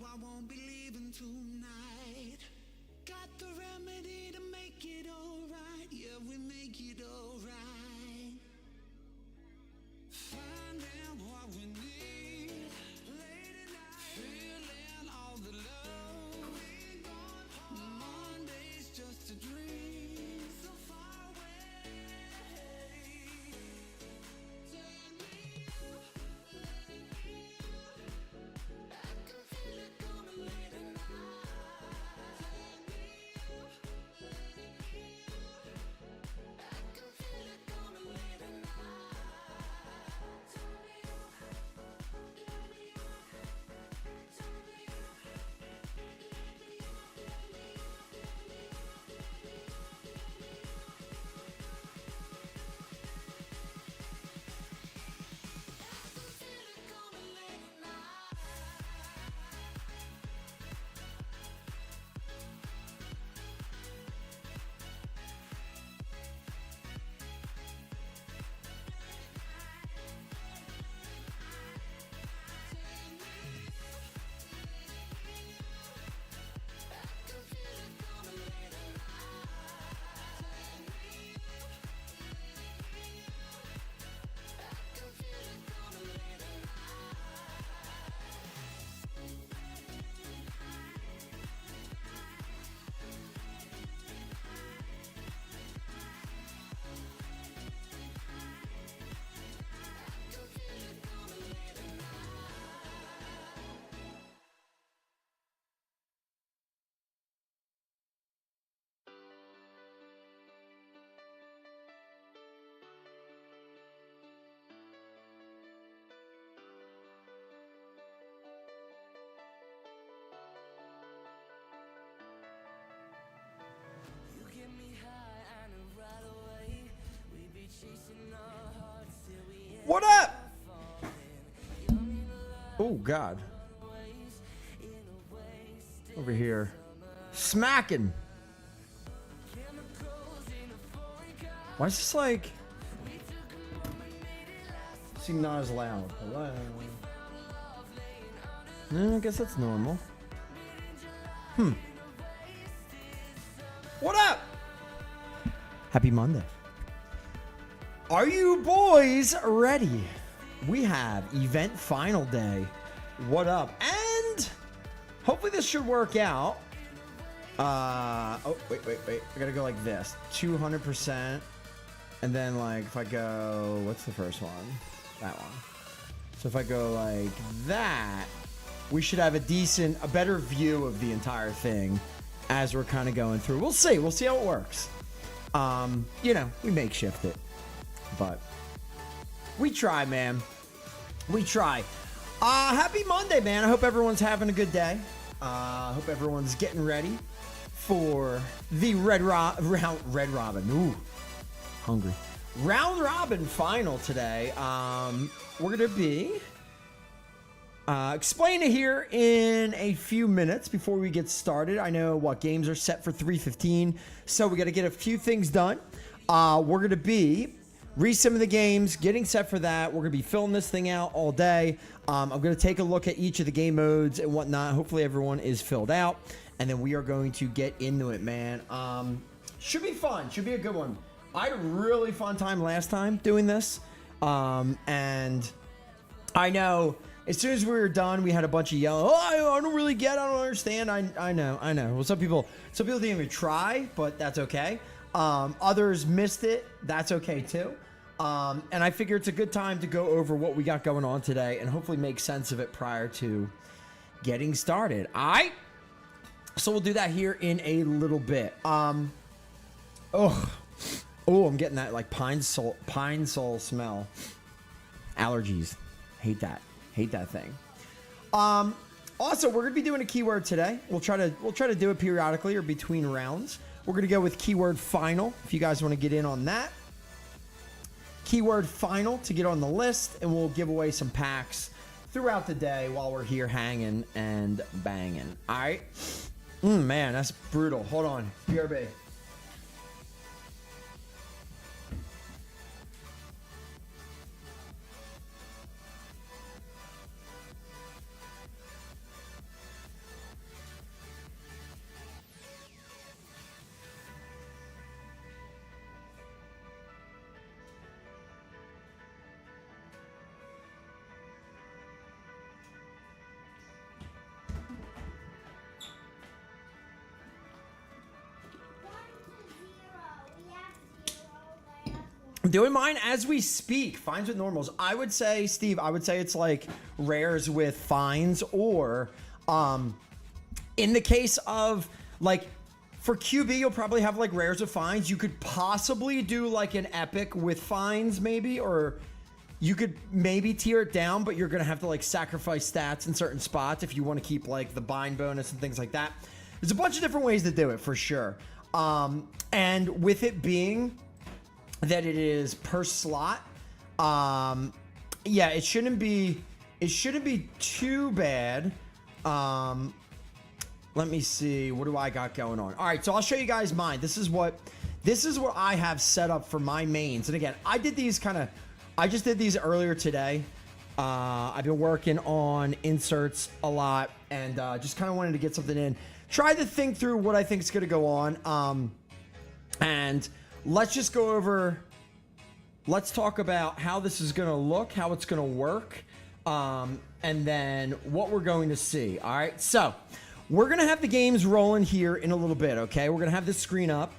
I won't be leaving tonight. Got the remedy to make it alright. Yeah, we make it alright. Finding what we need. Late at night, feeling all the love. We ain't gone home. Monday's just a dream. So far away. Turn me up, let me up. I can feel it coming late at night. Turn me up, let me up. I can feel it coming late at night. Turn me up, let me up. Turn me up, let me up, let me up, let me up, let me up, let me up. I can feel it coming late at night. You get me high, I know right away. We be chasing our hearts till we end What up? falling. Oh, God. Over here. Smacking. Why is this like... Seem not as loud. Hello. I guess that's normal. What up? Happy Monday. Are you boys ready? We have event final day. What up? And hopefully this should work out. Oh, wait. I gotta go like this. 200%. And then like if I go, what's the first one? That one. So if I go like that, we should have a better view of the entire thing as we're kind of going through. We'll see how it works. We makeshift it, but we try, man. We try. Happy Monday, man. I hope everyone's having a good day. I hope everyone's getting ready for the Red Robin. Ooh, hungry. Round Robin final today. We're going to be explain it here in a few minutes before we get started. I know what games are set for 3:15, so we got to get a few things done. We're going to be re-simming the games, getting set for that. We're going to be filling this thing out all day. I'm going to take a look at each of the game modes and whatnot. Hopefully everyone is filled out, and then we are going to get into it, man. Should be fun. Should be a good one. I had a really fun time last time doing this, and I know as soon as we were done, we had a bunch of yelling. Oh, I don't really get it. I don't understand. I know. Well, some people didn't even try, but that's okay. Others missed it. That's okay too. And I figure it's a good time to go over what we got going on today and hopefully make sense of it prior to getting started. All right. So we'll do that here in a little bit. I'm getting that like pine sol smell. Allergies. Hate that thing. Also, we're gonna be doing a keyword today. We'll try to do it periodically or between rounds. We're gonna go with keyword final. If you guys want to get in on that, keyword final to get on the list, and we'll give away some packs throughout the day while we're here hanging and banging. All right. Man, that's brutal. Hold on, BRB. doing mine as we speak. Fines with normals. I would say, Steve, it's like rares with fines, or in the case of like for QB, you'll probably have like rares with fines. You could possibly do like an epic with fines, maybe, or you could maybe tier it down, but you're gonna have to like sacrifice stats in certain spots if you want to keep like the bind bonus and things like that. There's a bunch of different ways to do it for sure. And with it being that it is per slot, yeah, it shouldn't be too bad. Let me see, what do I got going on? All right, so I'll show you guys mine. This is what I have set up for my mains. And again, I just did these earlier today. I've been working on inserts a lot, and just kind of wanted to get something in. Try to think through what I think is going to go on. And let's just go over, let's talk about how this is going to look, how it's going to work, and then what we're going to see. All right, so we're going to have the games rolling here in a little bit, okay? We're going to have this screen up.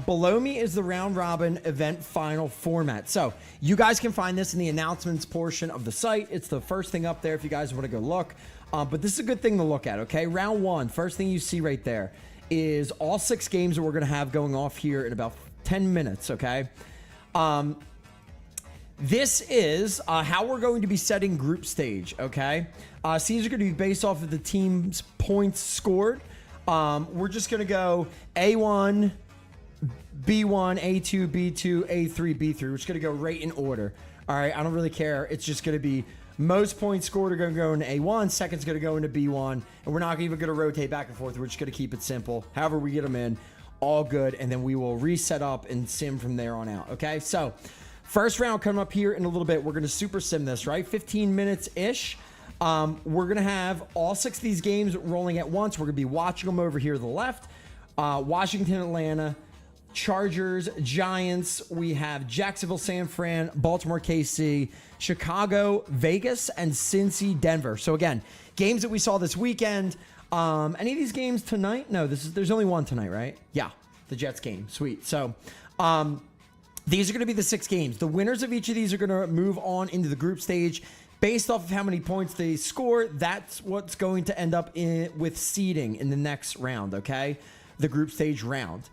Below me is the round robin event final format. So you guys can find this in the announcements portion of the site. It's the first thing up there if you guys want to go look. But this is a good thing to look at, okay? Round one, first thing you see right there is all 6 games that we're going to have going off here in about 10 minutes, okay? This is how we're going to be setting group stage, okay? These are going to be based off of the team's points scored. We're just going to go A1, B1, A2, B2, A3, B3. We're just going to go right in order. All right, I don't really care. It's just going to be most points scored are going to go into A1, second's going to go into B1, and we're not even going to rotate back and forth. We're just going to keep it simple. However we get them in, all good, and then we will reset up and sim from there on out, okay? So first round coming up here in a little bit. We're going to super sim this, right? 15 minutes-ish. We're going to have all 6 of these games rolling at once. We're going to be watching them over here to the left. Washington, Atlanta, Chargers, Giants. We have Jacksonville, San Fran, Baltimore, KC, Chicago, Vegas, and Cincy, Denver. So again, games that we saw this weekend. Any of these games tonight? No, there's only one tonight, right? Yeah, the Jets game. Sweet. So these are going to be the 6 games. The winners of each of these are going to move on into the group stage. Based off of how many points they score, that's what's going to end up with seeding in the next round, okay? The group stage round.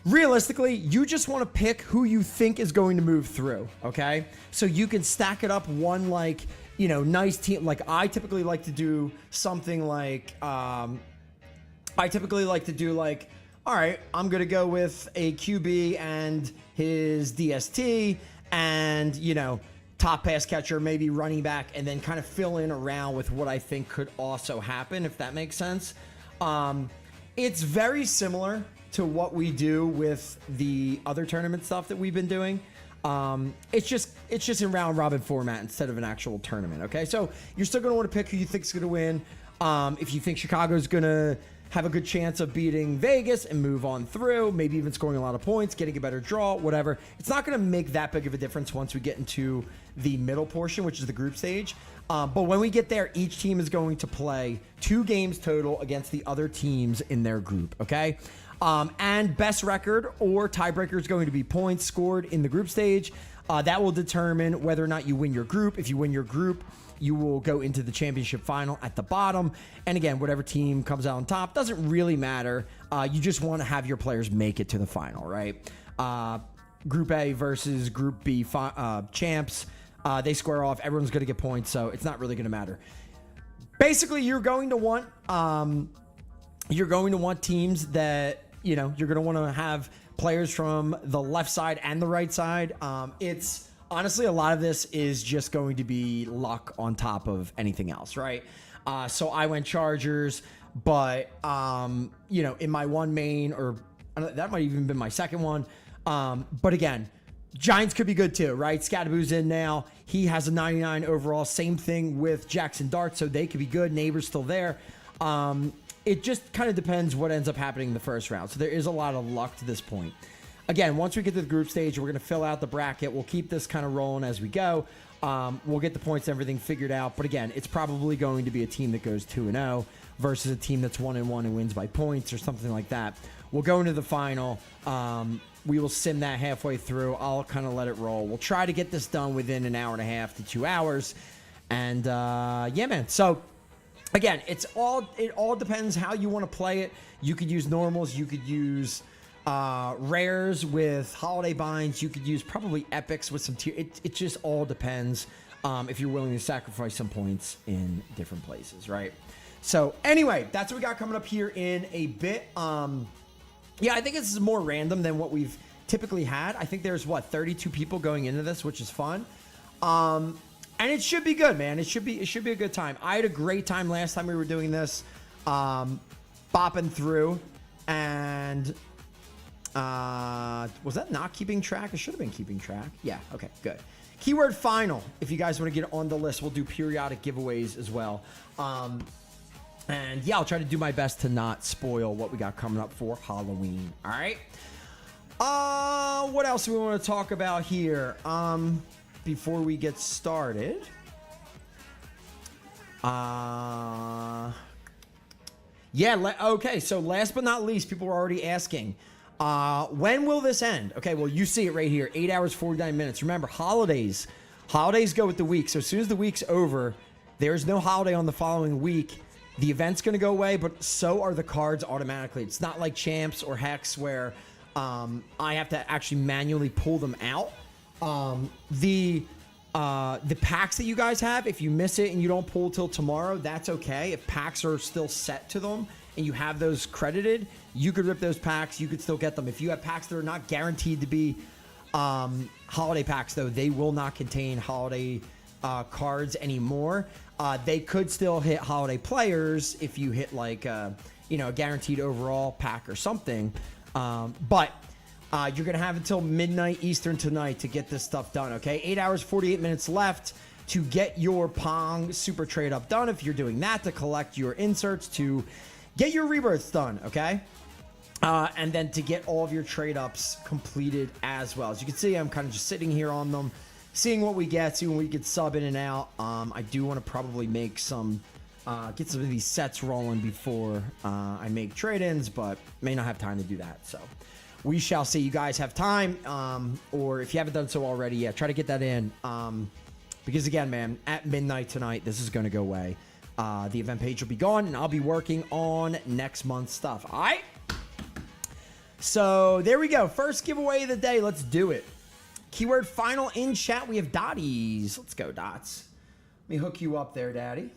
Realistically, you just want to pick who you think is going to move through, okay? So you can stack it up one, like, you know, nice team. Like, I typically like to do something like, all right, I'm going to go with a QB and his DST and, you know, top pass catcher, maybe running back, and then kind of fill in around with what I think could also happen, if that makes sense. It's very similar to what we do with the other tournament stuff that we've been doing. It's just in round robin format instead of an actual tournament. Okay, so you're still going to want to pick who you think is going to win. If you think Chicago's going to have a good chance of beating Vegas and move on through, maybe even scoring a lot of points, getting a better draw, whatever. It's not going to make that big of a difference once we get into the middle portion, which is the group stage. But when we get there, each team is going to play 2 games total against the other teams in their group, okay? And best record or tiebreaker is going to be points scored in the group stage. That will determine whether or not you win your group. If you win your group, you will go into the championship final at the bottom. And again, whatever team comes out on top doesn't really matter. You just want to have your players make it to the final, right? Group A versus Group B champs. They square off. Everyone's going to get points, so it's not really going to matter. Basically, you're going to want teams that, you know, you're going to want to have players from the left side and the right side. It's honestly, a lot of this is just going to be luck on top of anything else, right? So I went Chargers, but, you know, in my one main, or that might even been my second one. But again, Giants could be good too, right? Scadaboo's in now. He has a 99 overall. Same thing with Jackson Dart, so they could be good. Neighbor's still there. It just kind of depends what ends up happening in the first round. So there is a lot of luck to this point. Again, once we get to the group stage, we're going to fill out the bracket. We'll keep this kind of rolling as we go. We'll get the points and everything figured out. But again, it's probably going to be a team that goes 2-0 versus a team that's 1-1 and wins by points or something like that. We'll go into the final, we will sim that halfway through. I'll kind of let it roll. We'll try to get this done within an hour and a half to 2 hours. And yeah, man. So again, it all depends how you want to play it. You could use normals. You could use rares with holiday binds. You could use probably epics with some tier. It just all depends if you're willing to sacrifice some points in different places, right? So anyway, that's what we got coming up here in a bit. Yeah, I think this is more random than what we've typically had. I think there's 32 people going into this, which is fun. And it should be good, man. It should be a good time. I had a great time last time we were doing this, bopping through, and was that not keeping track? It should have been keeping track. Yeah, okay, good. Keyword final. If you guys want to get on the list, we'll do periodic giveaways as well. And yeah, I'll try to do my best to not spoil what we got coming up for Halloween. All right. What else do we want to talk about here? Before we get started. Yeah. Okay. So last but not least, people were already asking, when will this end? Okay. Well, you see it right here. 8 hours, 49 minutes. Remember, holidays go with the week. So as soon as the week's over, there's no holiday on the following week. The event's going to go away, but so are the cards automatically. It's not like Champs or Hex where I have to actually manually pull them out. The packs that you guys have, if you miss it and you don't pull till tomorrow, that's okay. If packs are still set to them and you have those credited, you could rip those packs. You could still get them. If you have packs that are not guaranteed to be holiday packs, though, they will not contain holiday cards anymore. They could still hit holiday players if you hit like a guaranteed overall pack or something. But you're going to have until midnight Eastern tonight to get this stuff done, okay? 8 hours, 48 minutes left to get your Pong Super Trade Up done. If you're doing that, to collect your inserts, to get your rebirths done, okay? And then to get all of your trade ups completed as well. As you can see, I'm kind of just sitting here on them, seeing what we get, seeing what we get sub in and out. I do want to probably make some, get some of these sets rolling before I make trade-ins, but may not have time to do that. So we shall see. You guys have time, or if you haven't done so already, yeah, try to get that in. Because again, man, at midnight tonight, this is going to go away. The event page will be gone, and I'll be working on next month's stuff. All right? So there we go. First giveaway of the day. Let's do it. Keyword final in chat. We have Dotties. Let's go, Dots. Let me hook you up there, Daddy.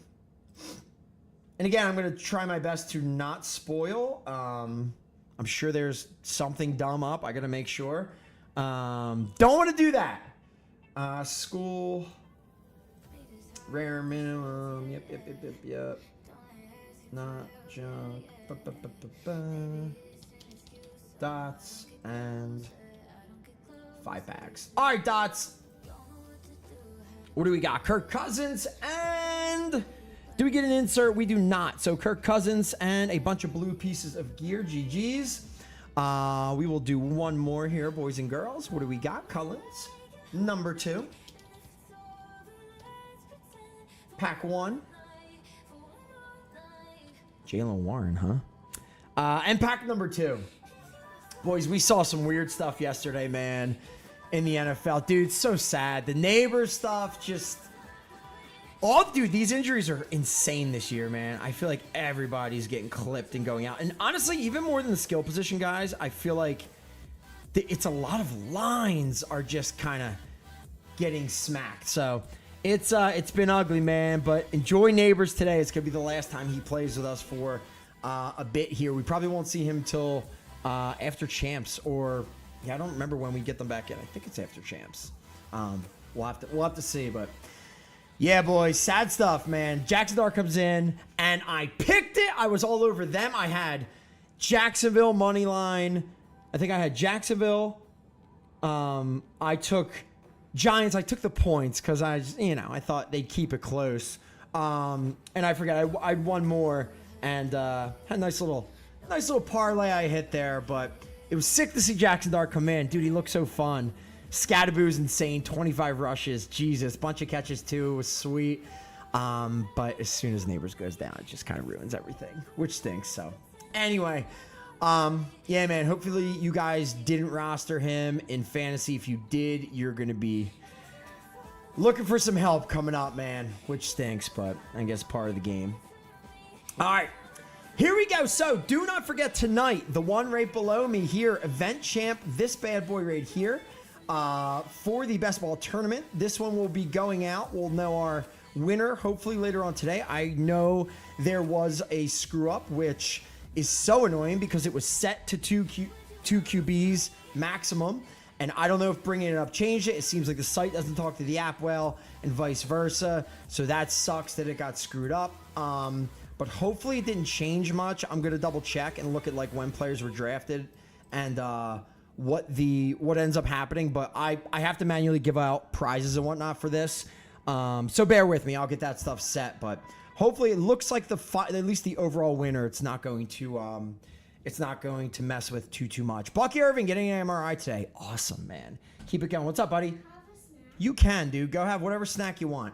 And again, I'm going to try my best to not spoil. I'm sure there's something dumb up. I got to make sure. Don't want to do that. School. Rare minimum. Yep. Not junk. Dots and 5 packs. All right, Dots. What do we got? Kirk Cousins and do we get an insert? We do not. So Kirk Cousins and a bunch of blue pieces of gear. GG's. We will do one more here, boys and girls. What do we got? Cullens, number 2. Pack 1. Jaylen Warren, huh? And pack number 2. Boys, we saw some weird stuff yesterday, man, in the NFL. Dude, it's so sad. The neighbors stuff just... Dude, these injuries are insane this year, man. I feel like everybody's getting clipped and going out. And honestly, even more than the skill position guys, I feel like it's a lot of lines are just kind of getting smacked. So it's been ugly, man. But enjoy Neighbors today. It's going to be the last time he plays with us for a bit here. We probably won't see him till... after Champs, or I don't remember when we get them back in. I think it's after Champs. We'll have to see, but yeah, boys, sad stuff, man. Jackson Dart comes in, and I picked it. I was all over them. I had Jacksonville money line. I think I had Jacksonville. I took Giants. I took the points because I thought they'd keep it close. And I forgot I'd won more and had a nice little parlay I hit there, but it was sick to see Jackson Dart come in. Dude, he looked so fun. Scatterboo's insane. 25 rushes. Jesus. Bunch of catches, too. It was sweet. But as soon as Neighbors goes down, it just kind of ruins everything, which stinks. So, anyway, Yeah, man. Hopefully you guys didn't roster him in fantasy. If you did, you're going to be looking for some help coming up, man, which stinks, but I guess part of the game. All right. Here we go. So do not forget tonight, the one right below me here, Event Champ, this bad boy right here, for the best ball tournament. This one will be going out. We'll know our winner hopefully later on today. I know there was a screw up, which is so annoying because it was set to two QBs maximum. And I don't know if bringing it up changed it. It seems like the site doesn't talk to the app well and vice versa. So that sucks that it got screwed up. But hopefully it didn't change much. I'm going to double check and look at like when players were drafted and what ends up happening. But I have to manually give out prizes and whatnot for this. So bear with me. I'll get that stuff set. But hopefully it looks like at least the overall winner, it's not going to mess with too much. Bucky Irving getting an MRI today. Awesome, man. Keep it going. What's up, buddy? You can, dude. Go have whatever snack you want.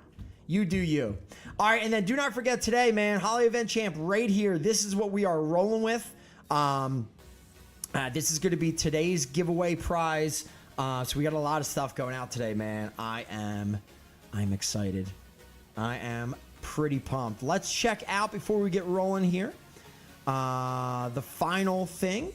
You do you. All right, and then do not forget today, man, Holly Event Champ right here. This is what we are rolling with. This is going to be today's giveaway prize. So we got a lot of stuff going out today, man. I'm excited. I am pretty pumped. Let's check out before we get rolling here. The final thing.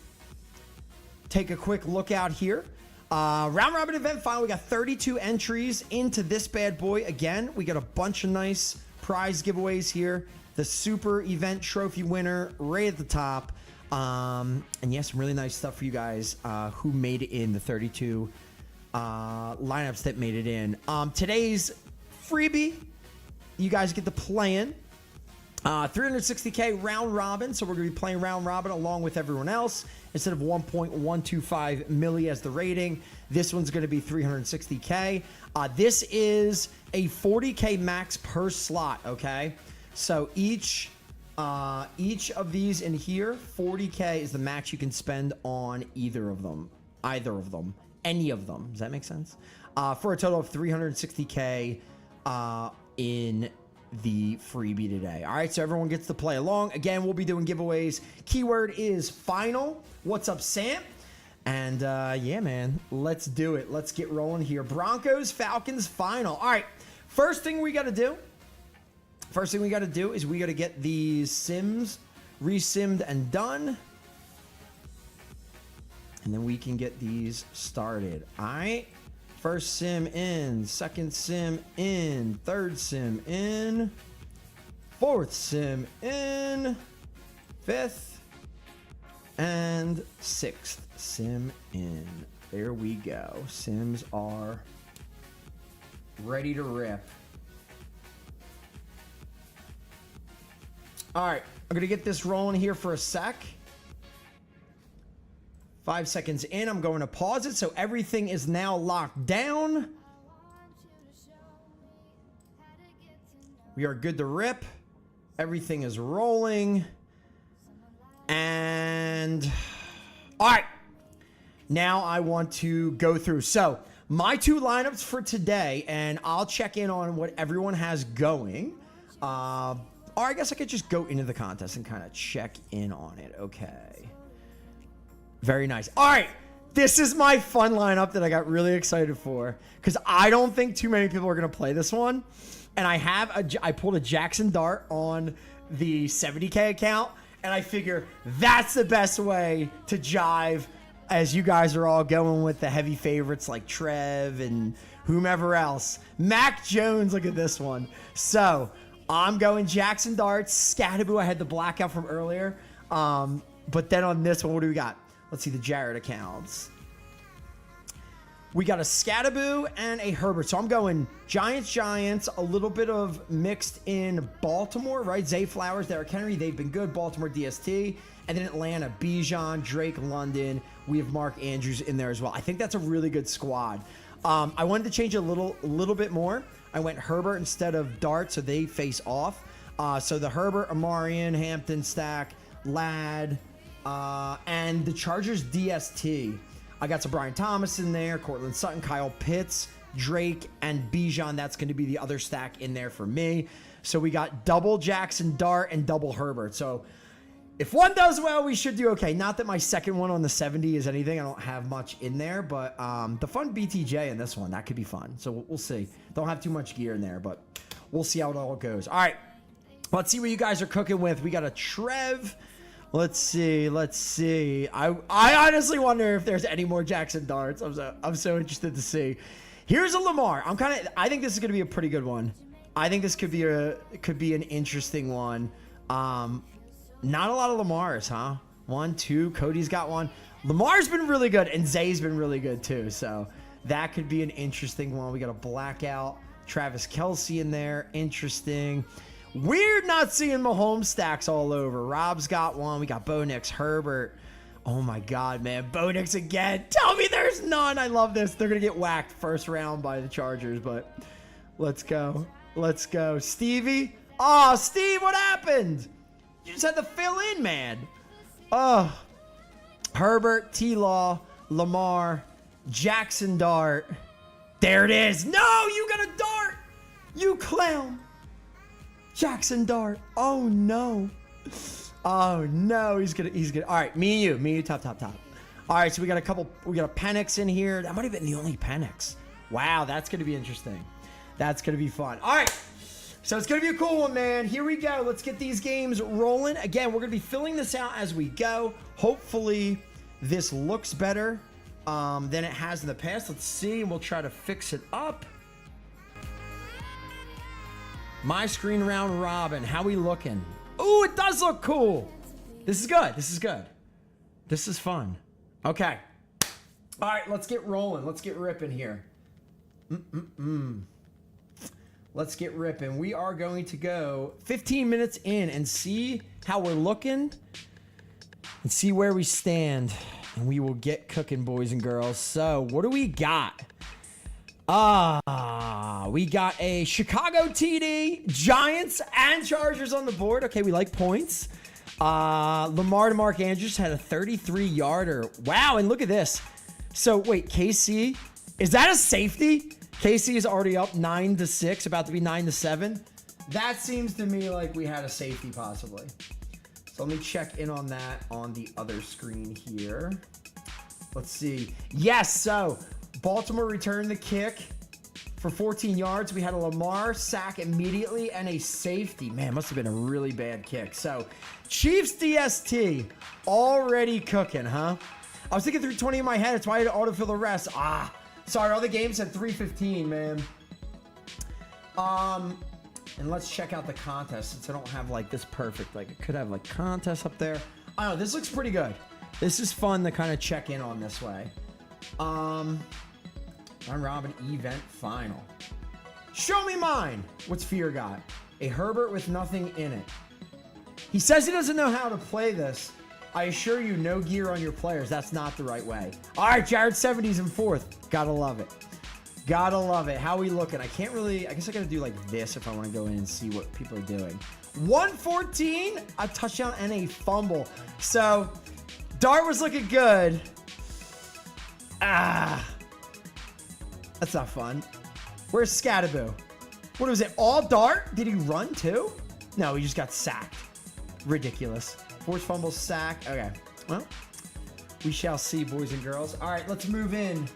Take a quick look out here. Round robin event final. We got 32 entries into this bad boy. Again, we got a bunch of nice prize giveaways here. The super event trophy winner right at the top. And yes, some really nice stuff for you guys who made it in the 32 lineups that made it in. Today's freebie, you guys get to play in 360K round robin. So we're going to be playing round robin along with everyone else. Instead of 1.125 milli as the rating, this one's going to be 360K. This is a 40K max per slot, okay? So each of these in here, 40K is the max you can spend on either of them, any of them. Does that make sense? For a total of 360K in the freebie today. All right, so everyone gets to play along. Again, we'll be doing giveaways. Keyword is final. What's up, Sam? And yeah, man, let's do it. Let's get rolling here. Broncos, Falcons final. All right, first thing we got to do is we got to get these sims resimmed and done. And then we can get these started. All right. First sim in, second sim in, third sim in, fourth sim in, fifth and sixth sim in. There we go. Sims are ready to rip. All right, I'm gonna get this rolling here for a sec. 5 seconds in, I'm going to pause it so everything is now locked down. We are good to rip. Everything is rolling. And all right, now I want to go through. So my two lineups for today, and I'll check in on what everyone has going. Or I guess I could just go into the contest and kind of check in on it. Okay. Very nice. All right. This is my fun lineup that I got really excited for because I don't think too many people are going to play this one. And I pulled a Jackson Dart on the 70K account, and I figure that's the best way to jive as you guys are all going with the heavy favorites like Trev and whomever else. Mac Jones, look at this one. So I'm going Jackson Darts. Scattaboo, I had the blackout from earlier. But then on this one, what do we got? Let's see the Jared accounts. We got a Scattaboo and a Herbert. So I'm going Giants, a little bit of mixed in Baltimore, right? Zay Flowers, Derrick Henry, they've been good. Baltimore, DST. And then Atlanta, Bijan, Drake, London. We have Mark Andrews in there as well. I think that's a really good squad. I wanted to change a little bit more. I went Herbert instead of Dart, so they face off. So the Herbert, Amarian, Hampton, Stack, Ladd, and the Chargers DST. I got some Brian Thomas in there, Cortland Sutton, Kyle Pitts, Drake, and Bijan. That's going to be the other stack in there for me. So we got double Jackson Dart and double Herbert. So If one does well, we should do okay. Not that my second one on the 70 is anything. I don't have much in there, but the fun BTJ in this one, that could be fun. So we'll see. Don't have too much gear in there, but we'll see how it all goes. All right, let's see what you guys are cooking with. We got a Trev. Let's see. I honestly wonder if there's any more Jackson darts. I'm so interested to see. Here's a Lamar. I think this is gonna be a pretty good one. I think this could be an interesting one. Not a lot of Lamars, huh? 1, 2. Cody's got one. Lamar's been really good, and Zay's been really good too. So that could be an interesting one. We got a blackout Travis Kelce in there. Interesting. Weird not seeing Mahomes stacks all over. Rob's got one. We got Bo Nix, Herbert. Oh my God, man. Bo Nix again. Tell me there's none. I love this. They're going to get whacked first round by the Chargers, but let's go. Let's go. Stevie. Oh, Steve, what happened? You just had to fill in, man. Oh. Herbert, T-Law, Lamar, Jackson dart. There it is. No, you got a dart. You clown. Jackson dart. Oh, no. Oh, no. He's gonna. All right, me and you, top. All right, so we got a Penix in here. That might have been the only Penix. Wow, that's going to be interesting. That's going to be fun. All right. So it's going to be a cool one, man. Here we go. Let's get these games rolling. Again, we're going to be filling this out as we go. Hopefully, this looks better than it has in the past. Let's see, and we'll try to fix it up. My screen round robin. How we looking? Oh, it does look cool. This is good. This is fun. Okay. All right, let's get rolling. Let's get ripping here. Let's get ripping. We are going to go 15 minutes in and see how we're looking and see where we stand. And we will get cooking, boys and girls. So, what do we got? We got a Chicago TD, Giants and Chargers on the board. Okay, we like points. Lamar to Mark Andrews had a 33-yarder. Wow, and look at this. So, wait, KC, is that a safety? KC is already up 9-6, about to be 9-7. That seems to me like we had a safety possibly. So let me check in on that on the other screen here. Let's see. Yes, so Baltimore returned the kick for 14 yards. We had a Lamar sack immediately and a safety. Man, must have been a really bad kick. So Chiefs DST already cooking, huh? I was thinking 320 in my head. That's why I had to autofill the rest. Sorry, all the games said 315, man. And let's check out the contest since I don't have like this perfect. Like I could have like contests up there. I don't know, this looks pretty good. This is fun to kind of check in on this way. Round robin event final. Show me mine. What's Fear got? A Herbert with nothing in it. He says he doesn't know how to play this. I assure you, no gear on your players. That's not the right way. All right, Jared 70's in fourth. Gotta love it. Gotta love it. How we looking? I can't really, I guess I gotta do like this if I want to go in and see what people are doing. 114, a touchdown and a fumble. So, Dart was looking good. That's not fun. Where's Scattaboo? What was it, all Dart? Did he run too? No, he just got sacked. Ridiculous. Forced fumble, sack. Okay, well, we shall see, boys and girls. All right, let's move in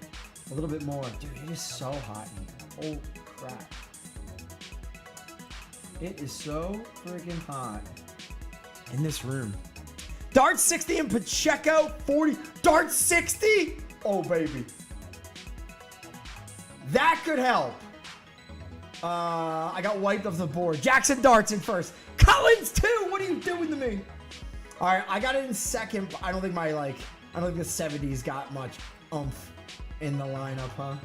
a little bit more. Dude, it is so hot in here. Oh, crap. It is so freaking hot in this room. Dart 60 and Pacheco 40. Dart 60? Oh, baby. That could help. I got wiped off the board. Jackson Dart's in first. Collins too. What are you doing to me? All right, I got it in second, but I don't think the 70s got much oomph in the lineup, huh?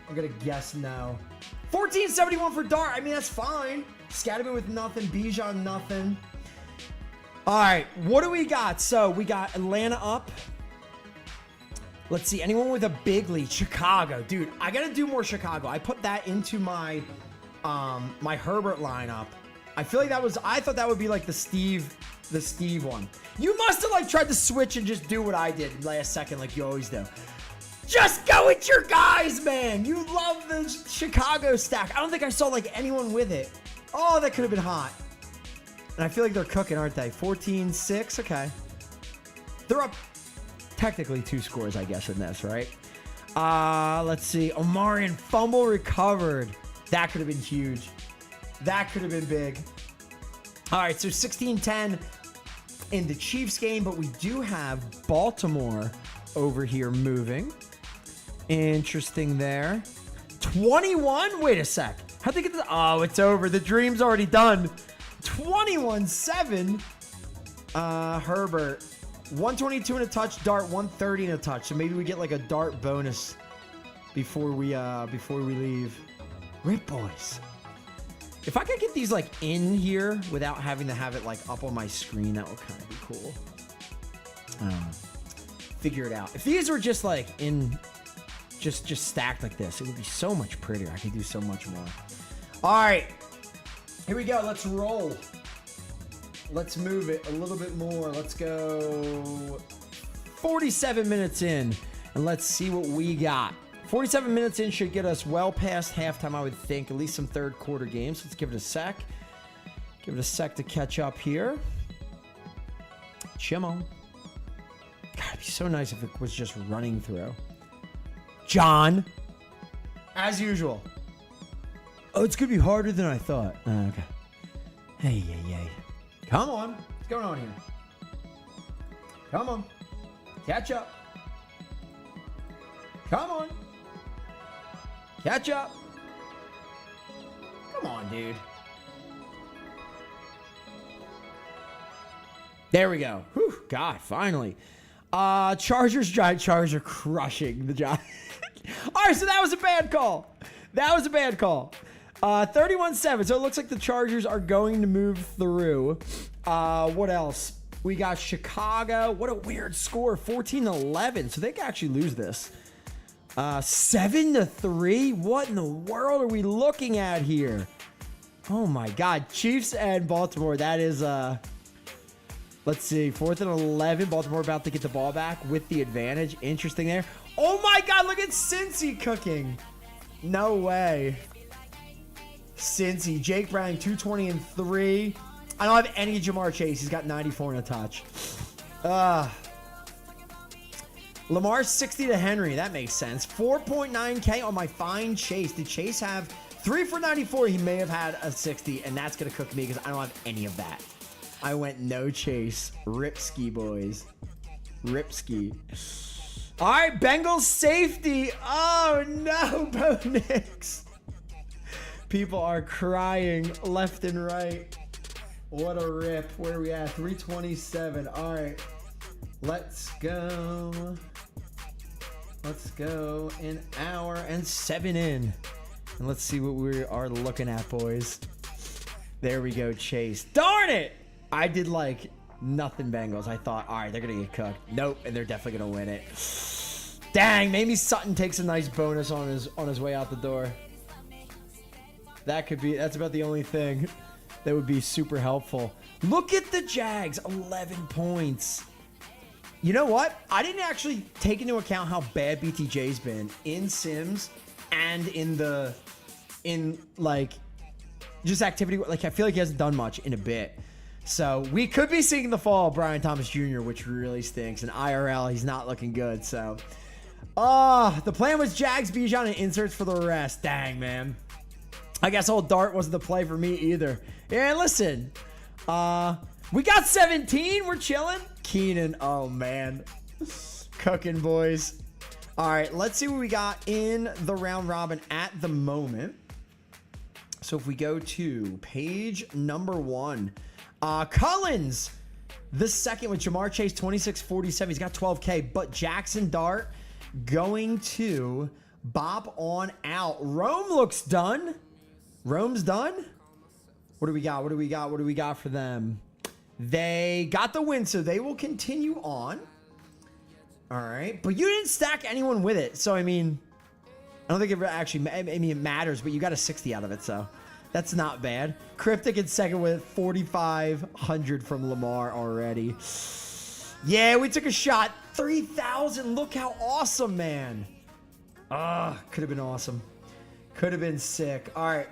I'm gonna guess no. 1471 for Dart. I mean, that's fine. Scatterman with nothing. Bijan nothing. All right, what do we got? So we got Atlanta up. Let's see, anyone with a big lead? Chicago, dude. I gotta do more Chicago. I put that into my my Herbert lineup. I feel like that was. I thought that would be like the Steve one. You must have like tried to switch and just do what I did last second, like you always do. Just go with your guys, man. You love the Chicago stack. I don't think I saw like anyone with it. Oh, that could have been hot. And I feel like they're cooking, aren't they? 14-6. Okay. They're up technically 2 scores, I guess, in this, right? Let's see. Omarion fumble recovered. That could have been huge. That could have been big. All right, so 16-10 in the Chiefs game, but we do have Baltimore over here moving. Interesting there. 21? Wait a sec. How'd they get this? Oh, it's over. The dream's already done. 21-7. Herbert. 122 and a touch, Dart 130 and a touch. So maybe we get like a Dart bonus before we leave. Rip boys. If I could get these like in here without having to have it like up on my screen, that would kind of be cool. Figure it out. If these were just like in, just stacked like this, it would be so much prettier. I could do so much more. All right, here we go. Let's roll. Let's move it a little bit more. Let's go 47 minutes in, and let's see what we got. 47 minutes in should get us well past halftime, I would think. At least some third quarter games. Let's give it a sec. Give it a sec to catch up here. Chimo. God, it'd be so nice if it was just running through. John. As usual. Oh, it's going to be harder than I thought. Okay. Hey. Come on. What's going on here? Come on. Catch up. Come on. Catch up. Come on, dude. There we go. Whew, God, finally. Chargers are crushing the Giants. All right, so that was a bad call. 31-7. So it looks like the Chargers are going to move through. What else? We got Chicago. What a weird score. 14-11. So they can actually lose this. 7-3. What in the world are we looking at here? Oh my God. Chiefs and Baltimore. That is, let's see. 4th and 11. Baltimore about to get the ball back with the advantage. Interesting there. Oh my God. Look at Cincy cooking. No way. Cincy. Jake Browning, 220 and 3. I don't have any Jamar Chase. He's got 94 and a touch. Lamar 60 to Henry. That makes sense. 4.9K on my fine Chase. Did Chase have 3 for 94? He may have had a 60, and that's going to cook me because I don't have any of that. I went no Chase. Ripski, boys. Ripski. All right, Bengals safety. Oh, no, Bo Nix. People are crying left and right. What a rip. Where are we at? 327. All right. Let's go. An hour and 7 in. And let's see what we are looking at, boys. There we go, Chase. Darn it! I did like nothing Bengals. I thought, all right, they're going to get cooked. Nope, and they're definitely going to win it. Dang, maybe Sutton takes a nice bonus on his way out the door. That's about the only thing that would be super helpful. Look at the Jags, 11 points. You know what? I didn't actually take into account how bad BTJ's been in Sims and in just activity. Like, I feel like he hasn't done much in a bit. So we could be seeing the fall of Brian Thomas Jr., which really stinks. And IRL, he's not looking good. So, the plan was Jags, Bijan, and inserts for the rest. Dang, man. I guess old Dart wasn't the play for me either. Yeah, listen. We got 17. We're chilling. Keenan. Oh, man. Cooking, boys. All right, let's see what we got in the round robin at the moment. So if we go to page number 1. Cullins, the second with Jamar Chase, 26-47. He's got 12K. But Jackson Dart going to bop on out. Rome looks done. Rome's done. What do we got for them? They got the win, so they will continue on. All right. But you didn't stack anyone with it. So, I mean, I don't think it actually, it matters, but you got a 60 out of it, so that's not bad. Cryptic in second with 4,500 from Lamar already. Yeah, we took a shot. 3,000. Look how awesome, man. Could have been awesome. Could have been sick. All right.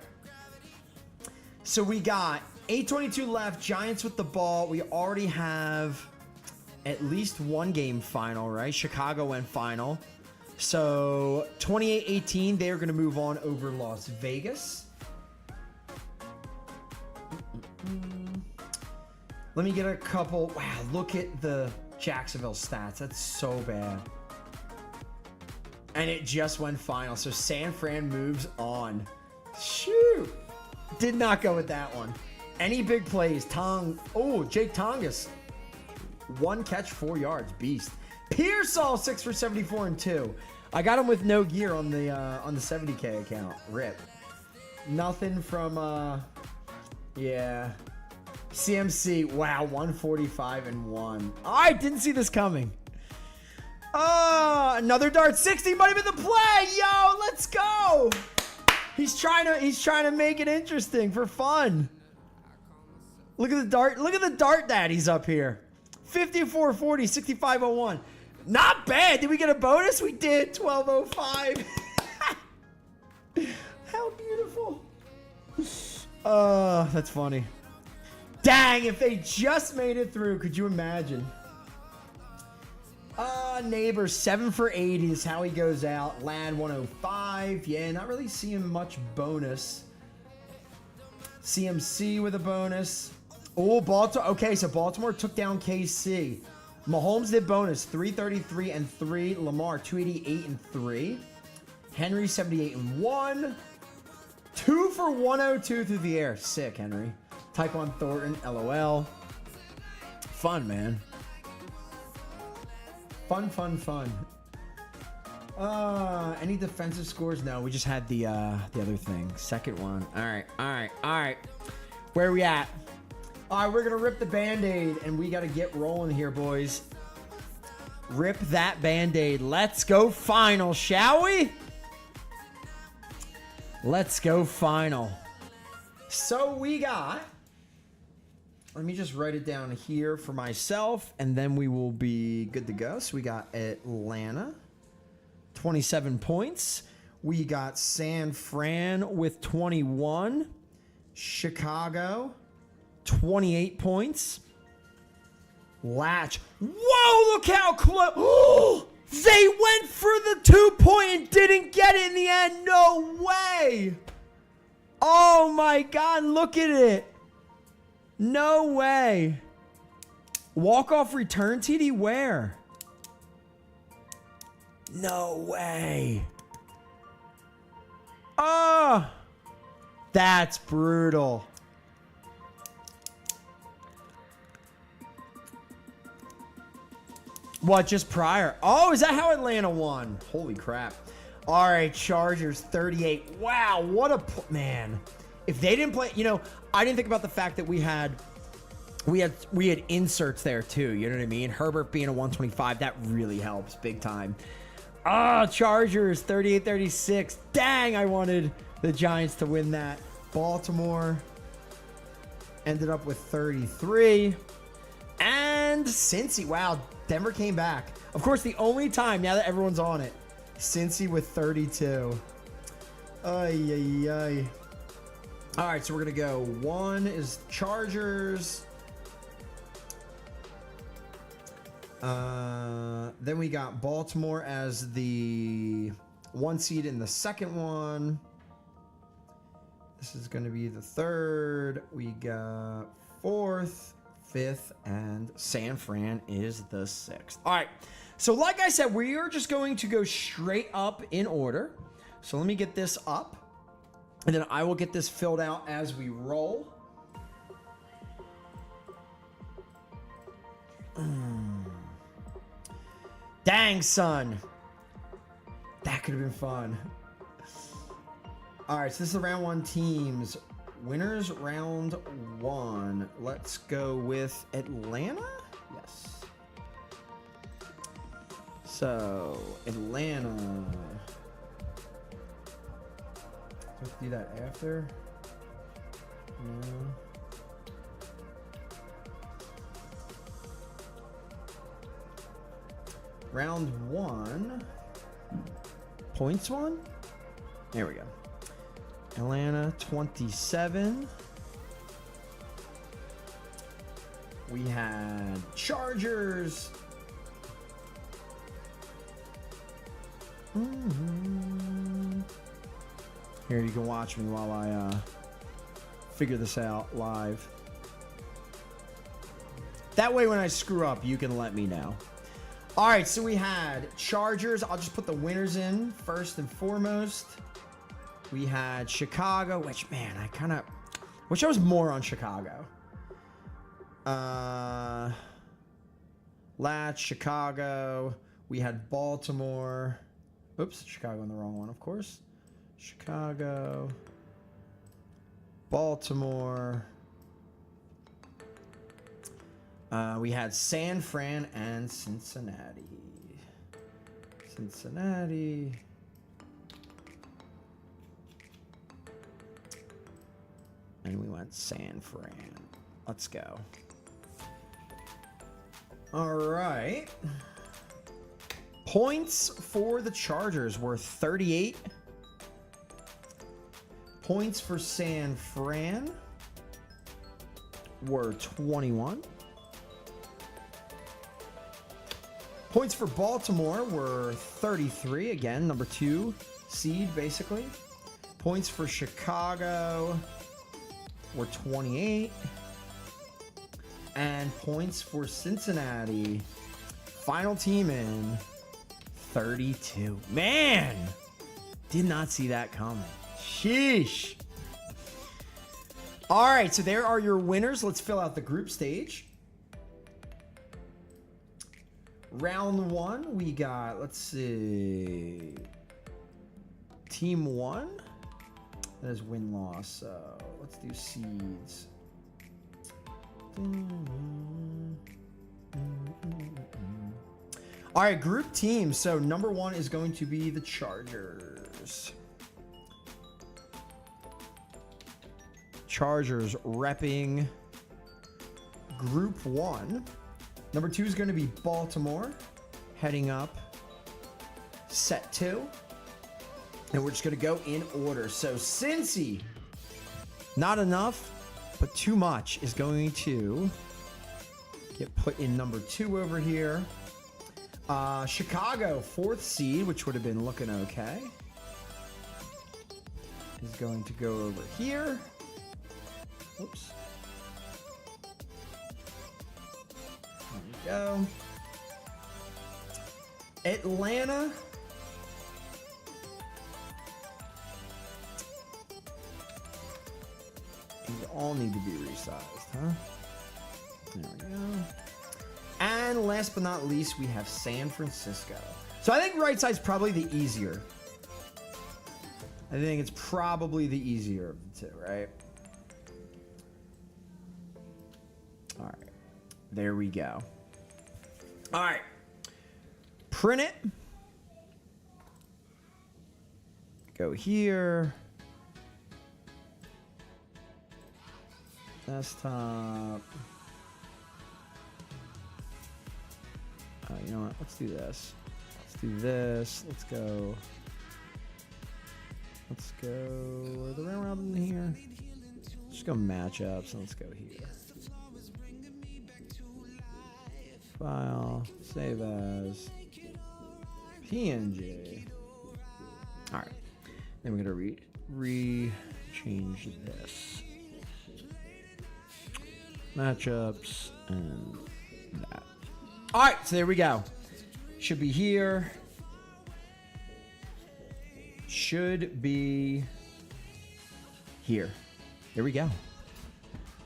So we got 8:22 left. Giants with the ball. We already have at least one game final, right? Chicago went final. So 28-18, they're going to move on over Las Vegas. Let me get a couple. Wow, look at the Jacksonville stats. That's so bad. And it just went final. So San Fran moves on. Shoot. Did not go with that one. Any big plays? Jake Tongas. 1 catch, 4 yards. Beast. Pearsall, 6 for 74 and 2. I got him with no gear on the 70K account. Rip. Nothing from yeah. CMC. Wow, 145 and 1. I didn't see this coming. Another dart. 60 might have been the play. Yo, let's go. He's trying to make it interesting for fun. Look at the dart. Look at the dart daddies up here. 54-40, 65-01. Not bad. Did we get a bonus? We did. 12-05. How beautiful. That's funny. Dang, if they just made it through, could you imagine? Neighbor, 7 for 80 is how he goes out. Lad, 105. Yeah, not really seeing much bonus. CMC with a bonus. Oh, Baltimore. Okay, so Baltimore took down KC. Mahomes did bonus, 333 and 3. Lamar, 288 and 3. Henry, 78 and 1. 2 for 102 through the air. Sick, Henry. Tyquan Thornton, LOL. Fun, man. Fun. Any defensive scores? No, we just had the other thing. Second one. All right. Where are we at? All right, we're going to rip the Band-Aid, and we got to get rolling here, boys. Rip that Band-Aid. Let's go final, shall we? Let's go final. So we got... Let me just write it down here for myself, and then we will be good to go. So we got Atlanta, 27 points. We got San Fran with 21. Chicago, 28 points. Latch. Whoa, look how close. Oh, they went for the 2-point and didn't get it in the end. No way. Oh, my God. Look at it. No way. Walk-off return TD where? No way. Oh, that's brutal. What, just prior? Oh, is that how Atlanta won? Holy crap. All right, Chargers 38. Wow, what a man. If they didn't play, I didn't think about the fact that we had inserts there too. You know what I mean? Herbert being a 125, that really helps big time. Chargers 38-36. Dang, I wanted the Giants to win that. Baltimore ended up with 33. And Cincy, wow, Denver came back. Of course, the only time now that everyone's on it, Cincy with 32. Ay. All right, so we're going to go. 1 is Chargers. Then we got Baltimore as the 1 seed in the second one. This is going to be the 3rd. We got 4th, 5th, and San Fran is the 6th. All right, so like I said, we are just going to go straight up in order. So let me get this up. And then I will get this filled out as we roll. Dang, son. That could have been fun. All right, so this is the round 1 teams. Winners round 1. Let's go with Atlanta. Yes. So, Atlanta. Let's do that after. No. Round 1. Points 1? There we go. Atlanta 27. We had Chargers. Here, you can watch me while I figure this out live. That way, when I screw up, you can let me know. All right, so we had Chargers. I'll just put the winners in first and foremost. We had Chicago, which, man, I kind of wish I was more on Chicago. Latch, Chicago. We had Baltimore. Oops, Chicago on the wrong one, of course. Chicago. Baltimore. We had San Fran and Cincinnati. Cincinnati. And we went San Fran. Let's go. All right. Points for the Chargers were 38. Points for San Fran were 21. Points for Baltimore were 33. Again, number 2 seed, basically. Points for Chicago were 28. And points for Cincinnati, final team in, 32. Man, did not see that coming. Sheesh. All right, so there are your winners. Let's fill out the group stage. Round 1, we got, let's see, team 1. That is win-loss, so let's do seeds. All right, group team. So number 1 is going to be the Chargers. Chargers repping group 1. Number 2 is going to be Baltimore, heading up set 2. And we're just going to go in order. So Cincy, not enough, but too much, is going to get put in number 2 over here. Chicago, 4th seed, which would have been looking okay, is going to go over here. Whoops. There we go. Atlanta. These all need to be resized, huh? There we go. And last but not least, we have San Francisco. So I think right side's probably the easier. I think it's probably the easier of the two, right? All right. There we go. All right. Print it. Go here. Desktop. You know what? Let's do this. Let's do this. Let's go. Let's go. Are the round robin in here? Just go matchups and let's go here. File. Save as. PNG. All right. Then we're gonna change this. Matchups and that. All right, so there we go. Should be here. Should be here. There we go.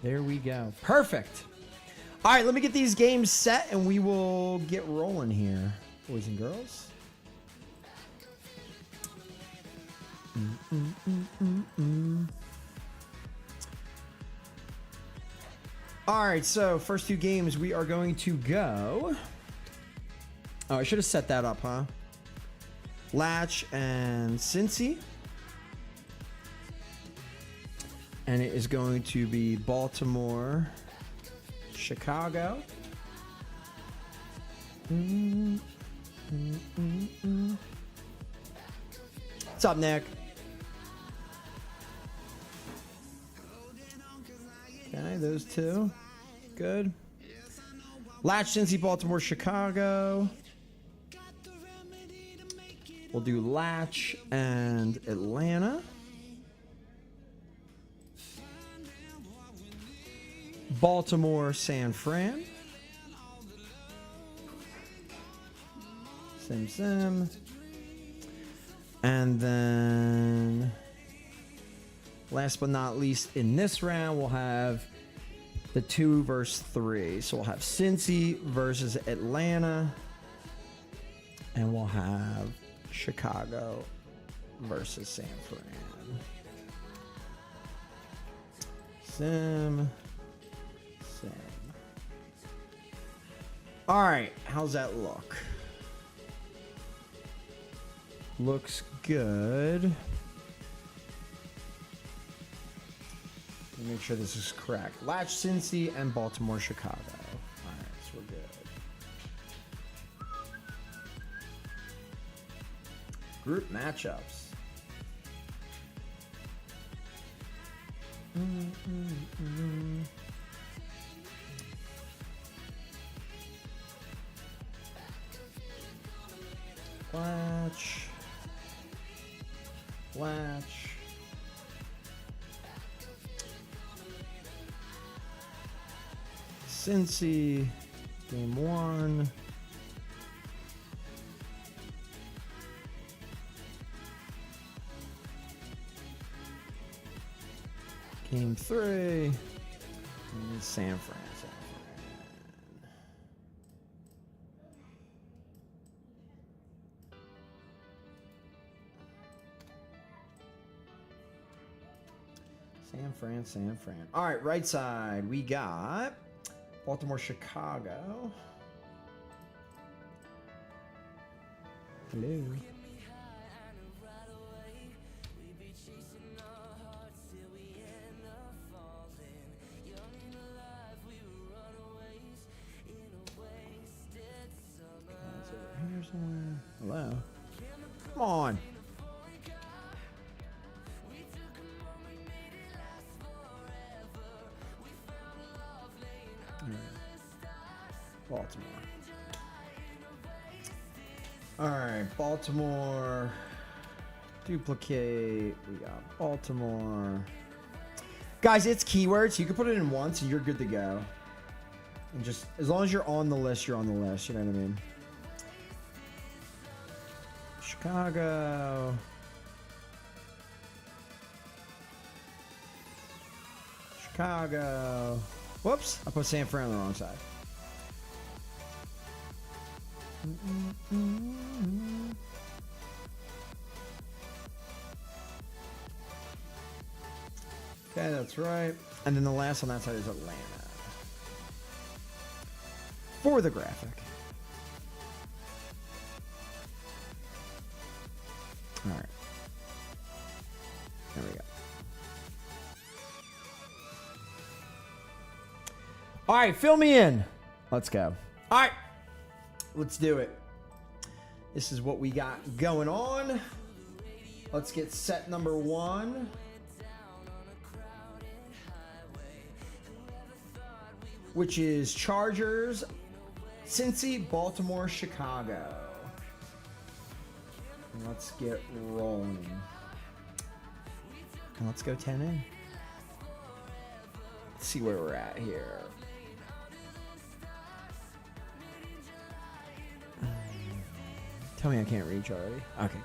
There we go. Perfect. All right, let me get these games set and we will get rolling here, boys and girls. All right, so first 2 games we are going to go. Oh, I should have set that up, huh? Latch and Cincy. And it is going to be Baltimore, Chicago. What's up, Nick? Okay, those 2. Good. Latch, Cincy, Baltimore, Chicago. We'll do Latch and Atlanta. Baltimore, San Fran. Sim. And then, last but not least, in this round, we'll have the 2 versus 3. So we'll have Cincy versus Atlanta. And we'll have Chicago versus San Fran. Sim. All right, how's that look? Looks good. Let me make sure this is correct. Latch, Cincy, and Baltimore, Chicago. All right, so we're good. Group matchups. Latch. Cincy, game 1. Game 3. And San Fran. San Fran. All right, right side, we got Baltimore, Chicago. Hello. Hello. Come on. Baltimore. All right, Baltimore. Duplicate. We got Baltimore. Guys, it's keywords. You can put it in once and you're good to go. And just as long as you're on the list, you're on the list. You know what I mean? Chicago. Chicago. Whoops, I put San Fran on the wrong side. Okay, that's right. And then the last on that side is Atlanta. For the graphic. All right. There we go. All right, fill me in. Let's go. All right, let's do it. This is what we got going on. Let's get set number 1. Which is Chargers, Cincy, Baltimore, Chicago. And let's get rolling. And let's go 10 in. Let's see where we're at here. Tell me I can't reach already. Okay,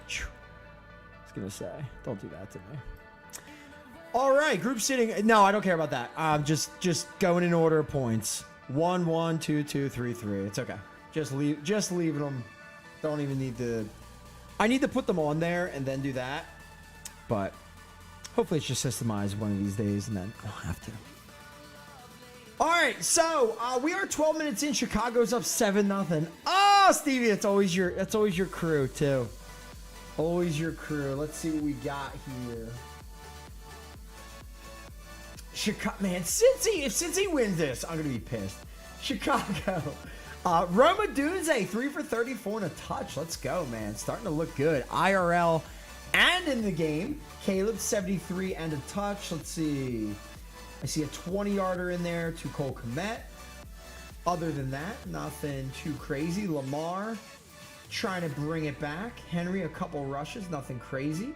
good. I was gonna say, don't do that to me. All right, group sitting. No, I don't care about that. Just going in order of points. 1, 1, 2, 2, 3, 3. It's okay. Just leaving them. Don't even need to. I need to put them on there and then do that. But hopefully it's just systemized one of these days, and then I don't have to. All right, so we are 12 minutes in. Chicago's up 7-0. Oh, Stevie, it's always your crew too. Always your crew. Let's see what we got here. Chicago, man, Cincy. If Cincy wins this, I'm gonna be pissed. Chicago. Roma Dunze, 3 for 34 and a touch. Let's go, man. Starting to look good. IRL and in the game. Caleb, 73 and a touch. Let's see. I see a 20-yarder in there to Cole Kmet. Other than that, nothing too crazy. Lamar trying to bring it back. Henry, a couple rushes, nothing crazy.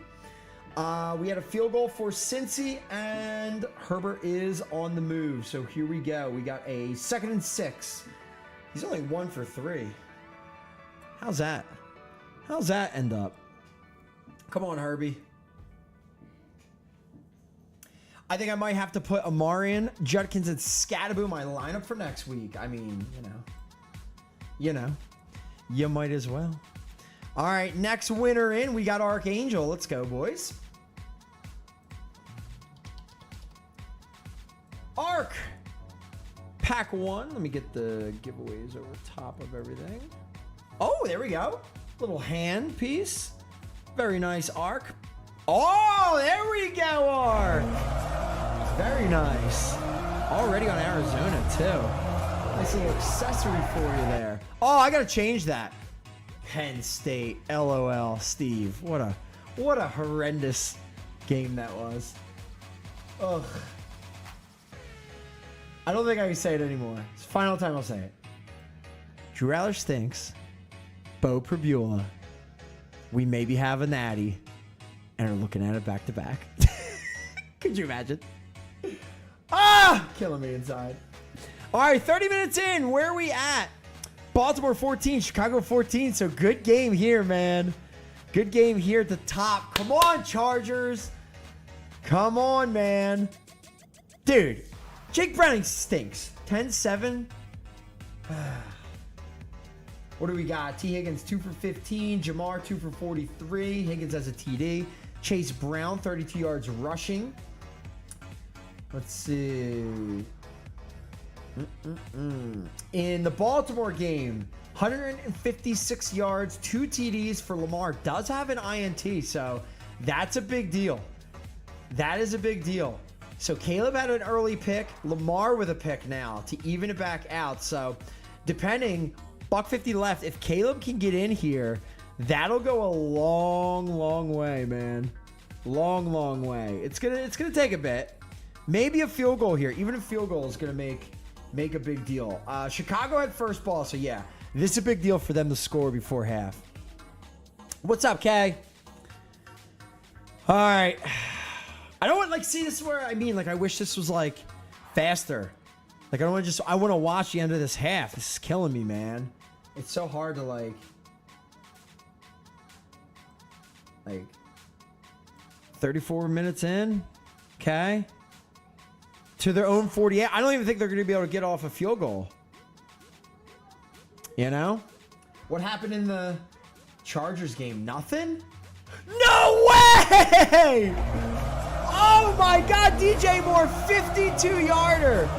We had a field goal for Cincy, and Herbert is on the move. So here we go. We got a 2nd and 6. He's only 1 for 3. How's that? How's that end up? Come on, Herbie. I think I might have to put Amarian, Judkins, and Scattaboo in my lineup for next week. I mean, you might as well. All right, next winner in, we got Archangel. Let's go, boys. Arc. Pack 1. Let me get the giveaways over top of everything. Oh, there we go. Little hand piece. Very nice Arc. Oh, there we go, Arc. Very nice. Already on Arizona, too. Nice little accessory for you there. Oh, I got to change that. Penn State. LOL, Steve. What a horrendous game that was. Ugh. I don't think I can say it anymore. It's the final time I'll say it. Drew Aller stinks. Bo Prabula. We maybe have a natty. And are looking at it back to back. Could you imagine? Ah! Killing me inside. All right, 30 minutes in. Where are we at? Baltimore 14, Chicago 14. So good game here, man. Good game here at the top. Come on, Chargers. Come on, man. Dude, Jake Browning stinks. 10-7. What do we got? T. Higgins 2 for 15. Jamar 2 for 43. Higgins has a TD. Chase Brown 32 yards rushing. Let's see. In the Baltimore game, 156 yards, 2 TDs for Lamar. Does have an INT, so that's a big deal. That is a big deal. So Caleb had an early pick. Lamar with a pick now to even it back out. So depending, $150 left. If Caleb can get in here, that'll go a long way, man. Long way. It's gonna take a bit. Maybe a field goal here. Even a field goal is gonna make a big deal. Chicago had first ball, so yeah, this is a big deal for them to score before half. What's up, Kay? All right. I don't want see this is where I mean I wish this was faster. I don't want to I want to watch the end of this half. This is killing me, man. It's so hard to 34 minutes in. Okay. To their own 48. I don't even think they're going to be able to get off a field goal. You know? What happened in the Chargers game? Nothing? No way! Oh my God, DJ Moore, 52-yarder.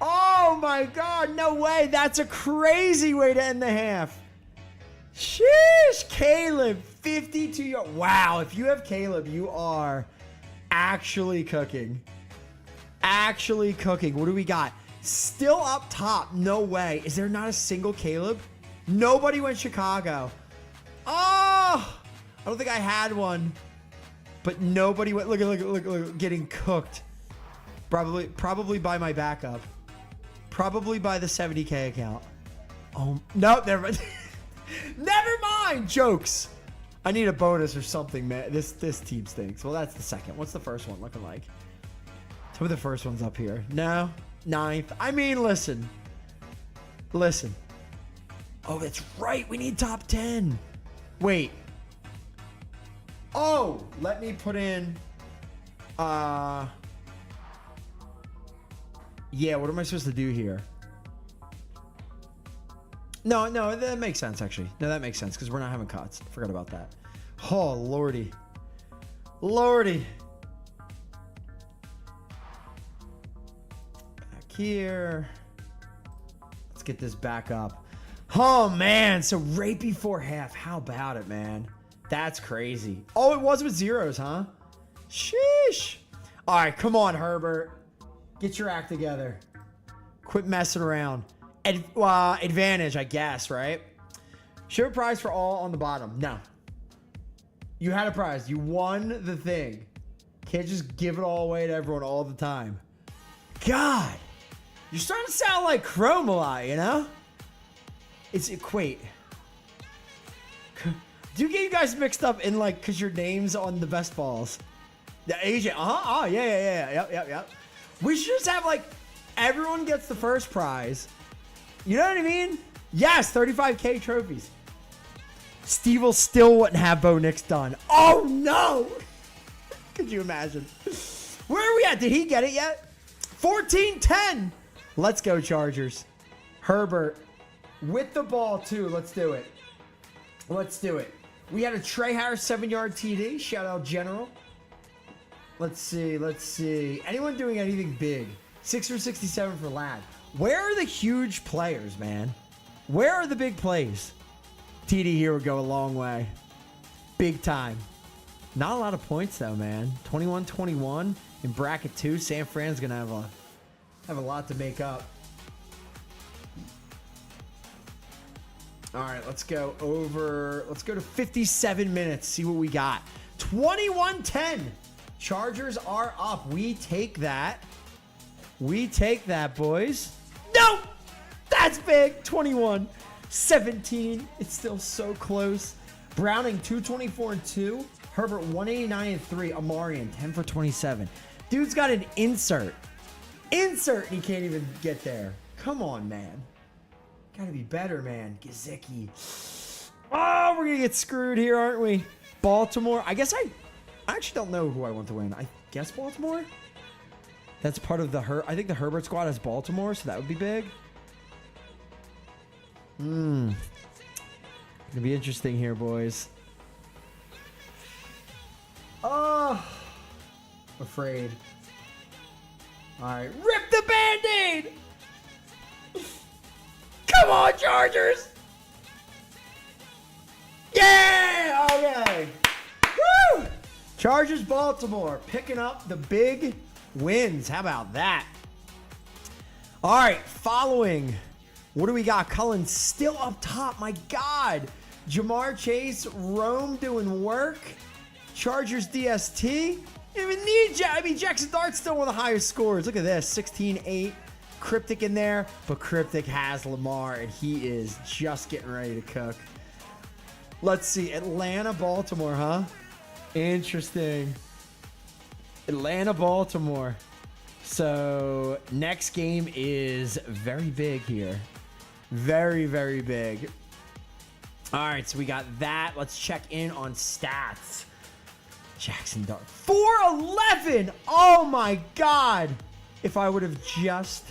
Oh my God, no way. That's a crazy way to end the half. Sheesh, Caleb, 52 yards. Wow, if you have Caleb, you are actually cooking. Actually cooking. What do we got? Still up top. No way. Is there not a single Caleb? Nobody went Chicago. Oh, I don't think I had one. But nobody went. Look, getting cooked. Probably by my backup. Probably by the 70K account. Oh, no, never mind. Never mind. Jokes. I need a bonus or something, man. This team stinks. Well, that's the second. What's the first one looking like? Tell me the first one's up here. No. 9th. I mean, listen. Oh, that's right. We need top 10. Wait. Oh, let me put in. Yeah, what am I supposed to do here? No, that makes sense, actually. No, that makes sense, because we're not having cuts. Forgot about that. Oh, lordy. Back here. Let's get this back up. Oh, man. So right before half. How about it, man? That's crazy. Oh, it was with zeros, huh? Sheesh. All right, come on, Herbert. Get your act together. Quit messing around. Advantage, I guess, right? Show a prize for all on the bottom. No. You had a prize. You won the thing. Can't just give it all away to everyone all the time. God. You're starting to sound like Chrome a lot, you know? It's equate. Do you get you guys mixed up in like, cause your name's on the best balls? Yeah, AJ. Oh, yeah. Yep. We should just have like everyone gets the first prize. You know what I mean? Yes, 35K trophies. Steve will still wouldn't have Bo Nix done. Oh no! Could you imagine? Where are we at? Did he get it yet? 14-10. Let's go, Chargers. Herbert with the ball too. Let's do it. Let's do it. We had a Trey Harris 7-yard TD. Shout out General. Let's see. Anyone doing anything big? 6 for 67 for Ladd. Where are the huge players, man? Where are the big plays? TD here would go a long way. Big time. Not a lot of points though, man. 21-21 in bracket 2. San Fran's gonna have a lot to make up. All right, let's go to 57 minutes. See what we got. 21-10. Chargers are up. We take that. Boys. No! That's big. 21-17. It's still so close. Browning 224 and 2. Herbert 189 and 3. Amarian 10 for 27. Dude's got an insert. And he can't even get there. Come on, man. Gotta be better, man. Gesicki. Oh, we're gonna get screwed here, aren't we? Baltimore. I guess I actually don't know who I want to win. I guess Baltimore? That's part of I think the Herbert squad has Baltimore, so that would be big. Gonna be interesting here, boys. Oh, afraid. All right, rip the Band-Aid! Come on, Chargers! Yeah! Okay. Woo! Chargers, Baltimore, picking up the big wins. How about that? All right, following. What do we got? Cullen still up top. My God. Jamar Chase, Rome doing work. Chargers DST. Even need Jackson Dart's still one of the highest scores. Look at this. 16-8. Cryptic in there, but Cryptic has Lamar, and he is just getting ready to cook. Let's see. Atlanta, Baltimore, huh? Interesting. Atlanta, Baltimore. So next game is very big here. Very, very big. All right, so we got that. Let's check in on stats. Jackson Dart. 411. Oh, my God. If I would have just...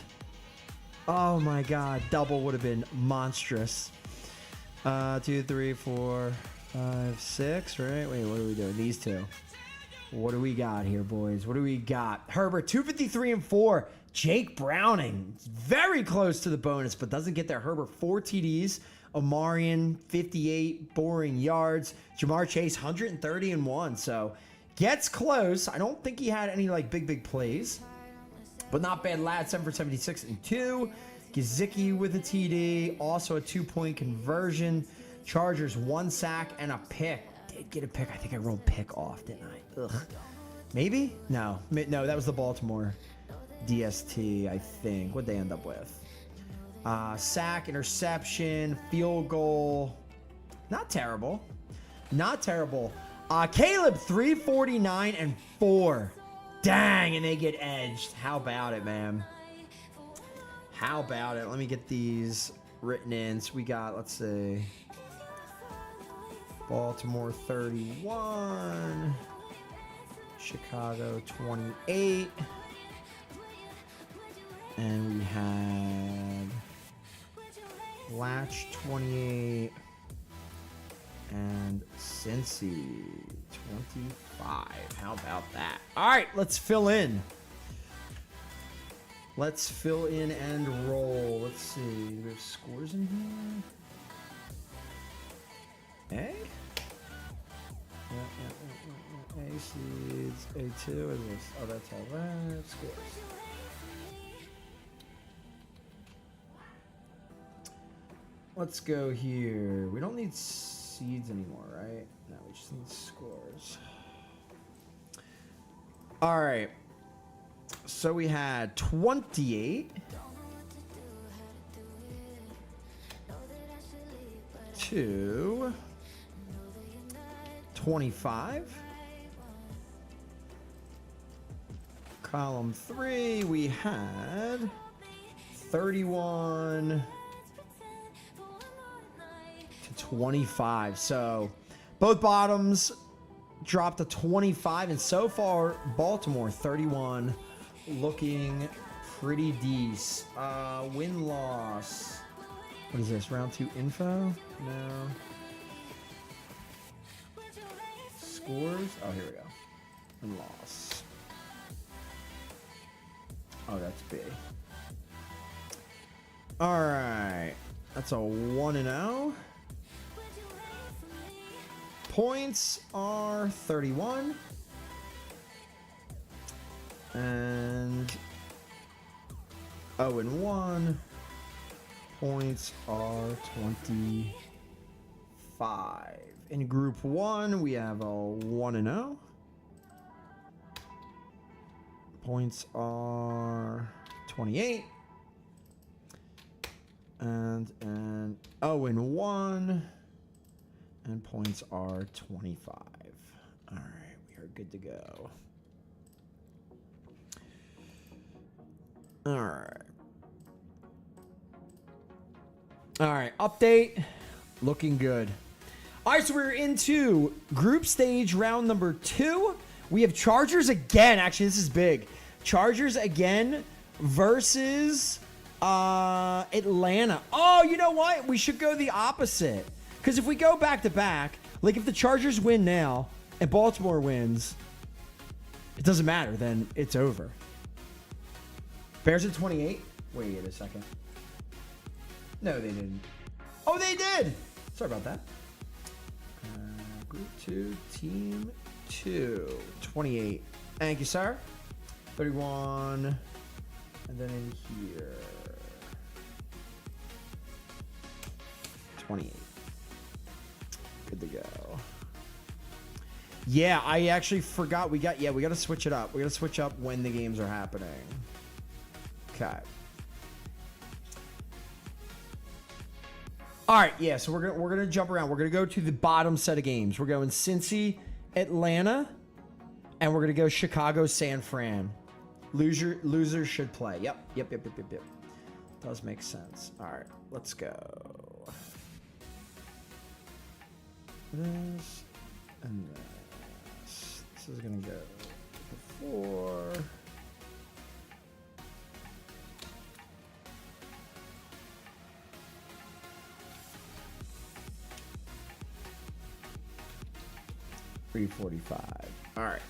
Oh, my God. Double would have been monstrous. 2, 3, 4, 5, 6, right? Wait, what are we doing? These two. What do we got here, boys? What do we got? Herbert, 253 and 4. Jake Browning, very close to the bonus, but doesn't get there. Herbert, 4 TDs. Amarian, 58 boring yards. Jamar Chase, 130 and 1. So gets close. I don't think he had any like big plays, but not bad. Ladd, 7 for 76 and 2. Gesicki with a TD, also a 2-point conversion. Chargers, 1 sack and a pick. Did get a pick. I think I rolled pick off, didn't I? Ugh. Maybe? No, that was the Baltimore DST, I think. What'd they end up with? Sack, interception, field goal. Not terrible. Not terrible. Caleb, 349 and 4. Dang, and they get edged. How about it, man? How about it? Let me get these written in. So we got, let's see, Baltimore 31, Chicago 28, and we had Latch 28 and Cincy 25. How about that? All right, let's fill in. Let's fill in and roll. Let's see. Do we have scores in here? A? Yeah. A seeds. A2 is this. Oh, that's all that. Scores. Let's go here. We don't need seeds anymore, right? No, we just need scores. All right. So we had 28. to 25. Column 3, we had 31 to 25. So both bottoms dropped to 25, and so far Baltimore 31, looking pretty decent. Win-loss. What is this? Round 2 info? No. Scores? Oh, here we go. Win-loss. Oh, that's big. All right. That's a 1-0. Points are 31. And 0-1. Points are 25. In Group 1, we have a 1-0. Points are 28. And 0-1. And points are 25. All right, we are good to go. All right. All right, update. Looking good. All right, so we're into group stage round number 2. We have Chargers again. Actually, this is big. Chargers again versus Atlanta. Oh, you know what? We should go the opposite. Because if we go back to back, like if the Chargers win now and Baltimore wins, it doesn't matter. Then it's over. Bears at 28. Wait a second. No, they didn't. Oh, they did. Sorry about that. Group 2, team 2. 28. Thank you, sir. 31. And then in here. 28. Good to go. Yeah, I actually forgot. We got to switch it up. We got to switch up when the games are happening. Okay. All right, yeah, so we're gonna jump around. We're gonna go to the bottom set of games. We're going Cincy, Atlanta, and we're gonna go Chicago, San Fran. Losers should play. Yep. Does make sense. All right, let's go. This and this. This is gonna go before. $345. All right.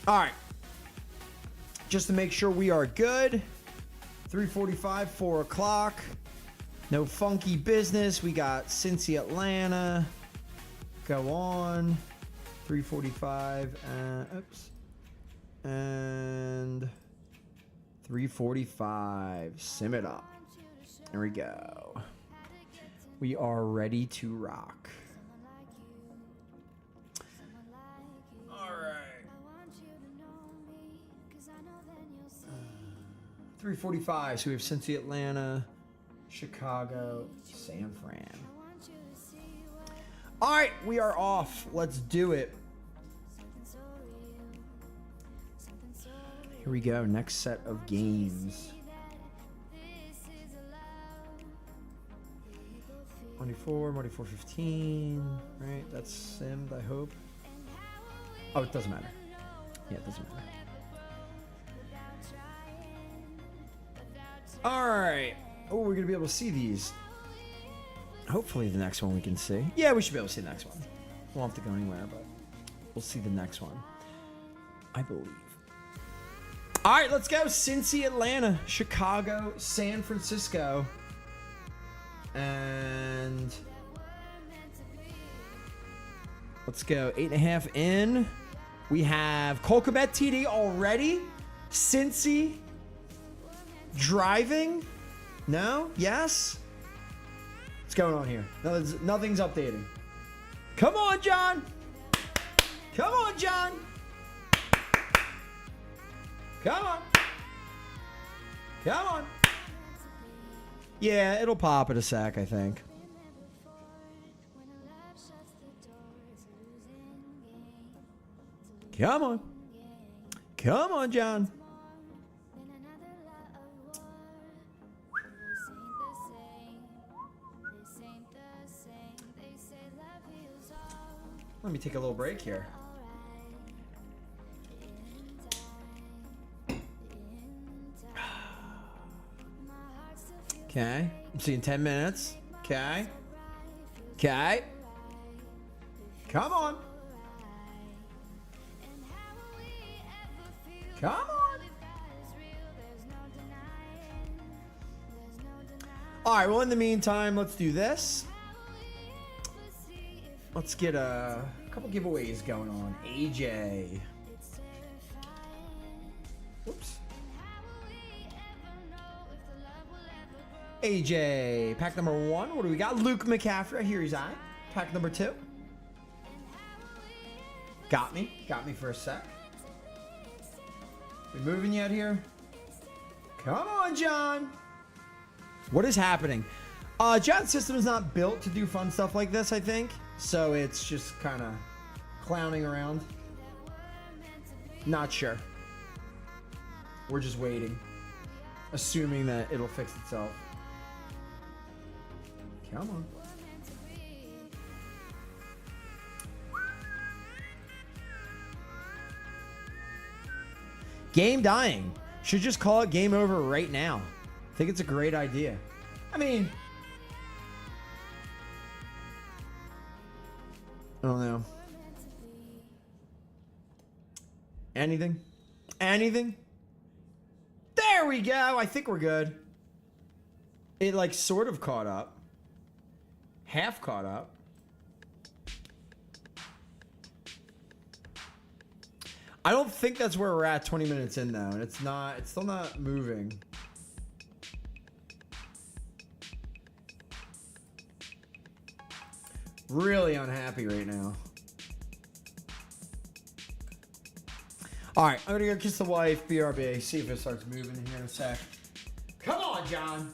All right. Just to make sure we are good. 3:45, 4 o'clock. No funky business. We got Cincy, Atlanta. Go on. 3:45. Oops. And 3:45. Sim it up. There we go. We are ready to rock. All right. 3:45. So we have Cincy, Atlanta, Chicago, San Fran. All right, we are off. Let's do it. Here we go. Next set of games. 24-15. Right? That's simmed, I hope. Oh, it doesn't matter. Yeah, it doesn't matter. All right. Oh, we're going to be able to see these. Hopefully the next one we can see. Yeah, we should be able to see the next one. We won't have to go anywhere, but we'll see the next one. I believe. All right, let's go. Cincy, Atlanta, Chicago, San Francisco. And let's go. 8.5 in. We have Cole Kmet TD already. Cincy driving. No? Yes? What's going on here? Nothing's updating. Come on, John. Come on, John. Come on. Come on. Yeah, it'll pop in a sec, I think. Come on. Come on, John. Let me take a little break here. Okay. I'm seeing 10 minutes. Okay. Okay. Come on. Come on. All right. Well, in the meantime, let's do this. Let's get a couple giveaways going on. AJ. Whoops. AJ, pack number 1. What do we got? Luke McCaffrey. Here he's at. Pack number 2. Got me. Got me for a sec. We moving yet here? Come on, John. What is happening? John's system is not built to do fun stuff like this, I think. So it's just kind of clowning around. Not sure. We're just waiting. Assuming that it'll fix itself. Come on. Game dying. Should just call it game over right now. I think it's a great idea. I mean, I don't know. Anything? Anything? There we go. I think we're good. It like sort of caught up. Half caught up. I don't think that's where we're at 20 minutes in though. And it's still not moving. Really unhappy right now. All right, I'm gonna go kiss the wife, BRB, see if it starts moving in here in a sec. Come on, John.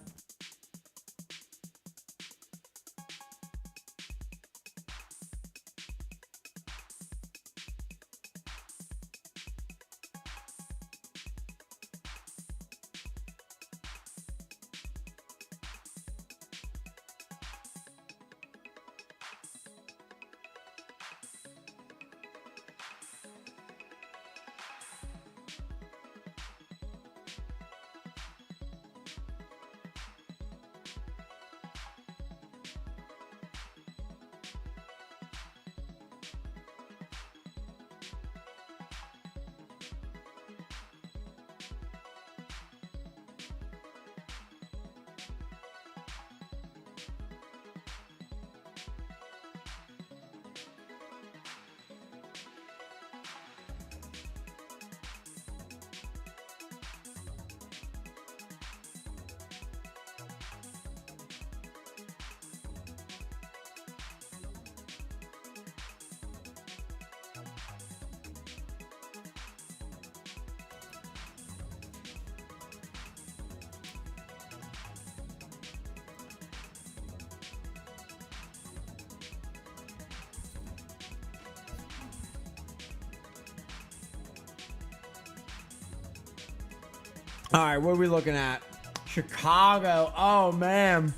All right, what are we looking at? Chicago. Oh, man.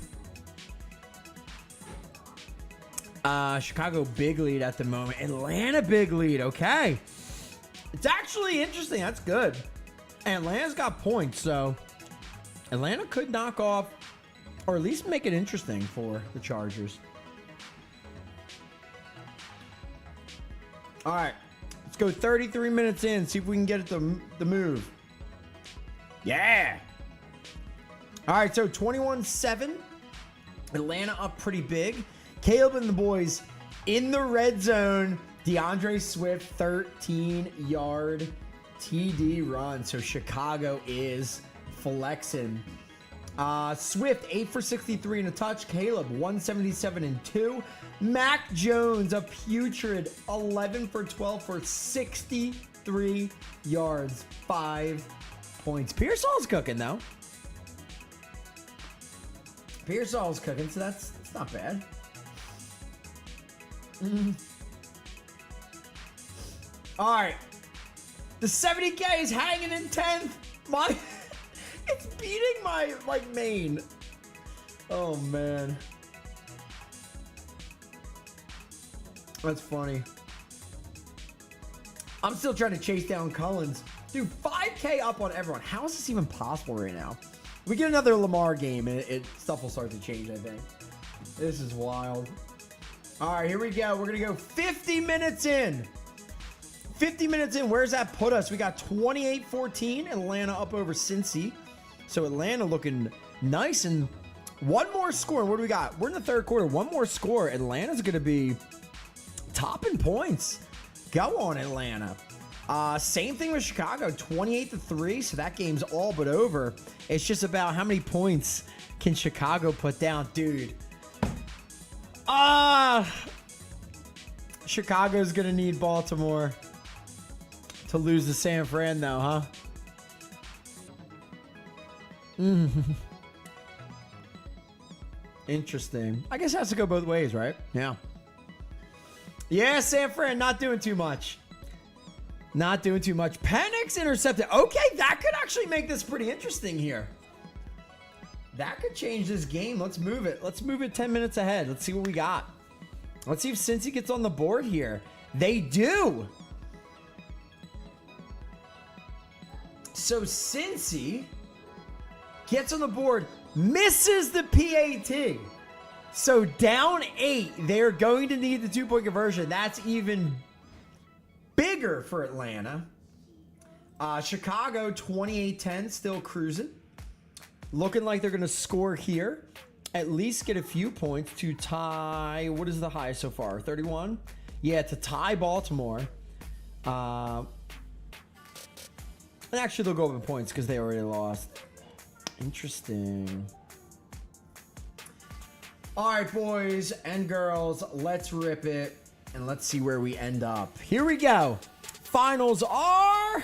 Chicago big lead at the moment. Atlanta big lead. Okay. It's actually interesting. That's good. Atlanta's got points, so Atlanta could knock off or at least make it interesting for the Chargers. All right. Let's go 33 minutes in. See if we can get it to move. Yeah. All right, so 21-7. Atlanta up pretty big. Caleb and the boys in the red zone. DeAndre Swift, 13-yard TD run. So Chicago is flexing. Swift, 8 for 63 and a touch. Caleb, 177 and 2. Mac Jones, a putrid 11 for 12 for 63 63 yards, 5 points. Pearsall's cooking, though. Pearsall's cooking, so that's not bad. All right. The 70K is hanging in 10th. It's beating my, main. Oh, man. That's funny. I'm still trying to chase down Cullens. Dude, 5K up on everyone. How is this even possible right now? We get another Lamar game, and stuff will start to change, I think. This is wild. All right, here we go. We're going to go 50 minutes in. 50 minutes in. Where's that put us? We got 28-14. Atlanta up over Cincy. So Atlanta looking nice. And one more score. What do we got? We're in the third quarter. One more score. Atlanta's going to be topping points. Go on, Atlanta. Same thing with Chicago, 28-3. So that game's all but over. It's just about how many points can Chicago put down. Dude. Chicago's going to need Baltimore to lose to San Fran, though, huh? Interesting. I guess it has to go both ways, right? Yeah. Yeah, San Fran not doing too much. Not doing too much. Penix intercepted. Okay, that could actually make this pretty interesting here. That could change this game. Let's move it. Let's move it 10 minutes ahead. Let's see what we got. Let's see if Cincy gets on the board here. They do. So Cincy gets on the board, misses the PAT. So down 8, they're going to need the 2-point conversion. That's even bigger for Atlanta. Chicago 28-10, still cruising. Looking like they're going to score here. At least get a few points to tie. What is the high so far? 31? Yeah, to tie Baltimore. And actually, they'll go up in points because they already lost. Interesting. All right, boys and girls, let's rip it. And let's see where we end up. Here we go. Finals are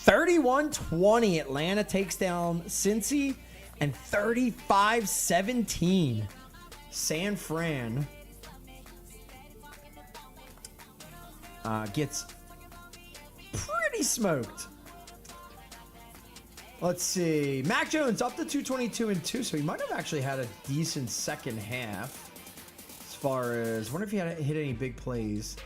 31-20. Atlanta takes down Cincy. And 35-17. San Fran gets pretty smoked. Let's see. Mac Jones up to 222-2, so he might have actually had a decent second half. As far as, wonder if he had hit any big plays.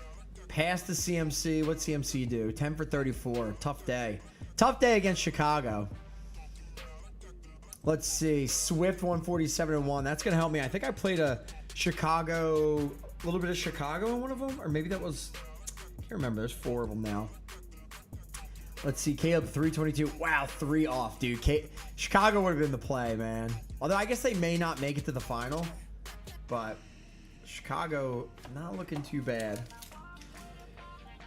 Pass to CMC. What'd CMC do? 10 for 34. Tough day. Tough day against Chicago. Let's see. Swift 147-1. That's going to help me. I think I played a little bit of Chicago in one of them. Or maybe that was, I can't remember. There's 4 of them now. Let's see. Caleb 322. Wow, 3 off, dude. Chicago would have been the play, man. Although I guess they may not make it to the final. But Chicago not looking too bad.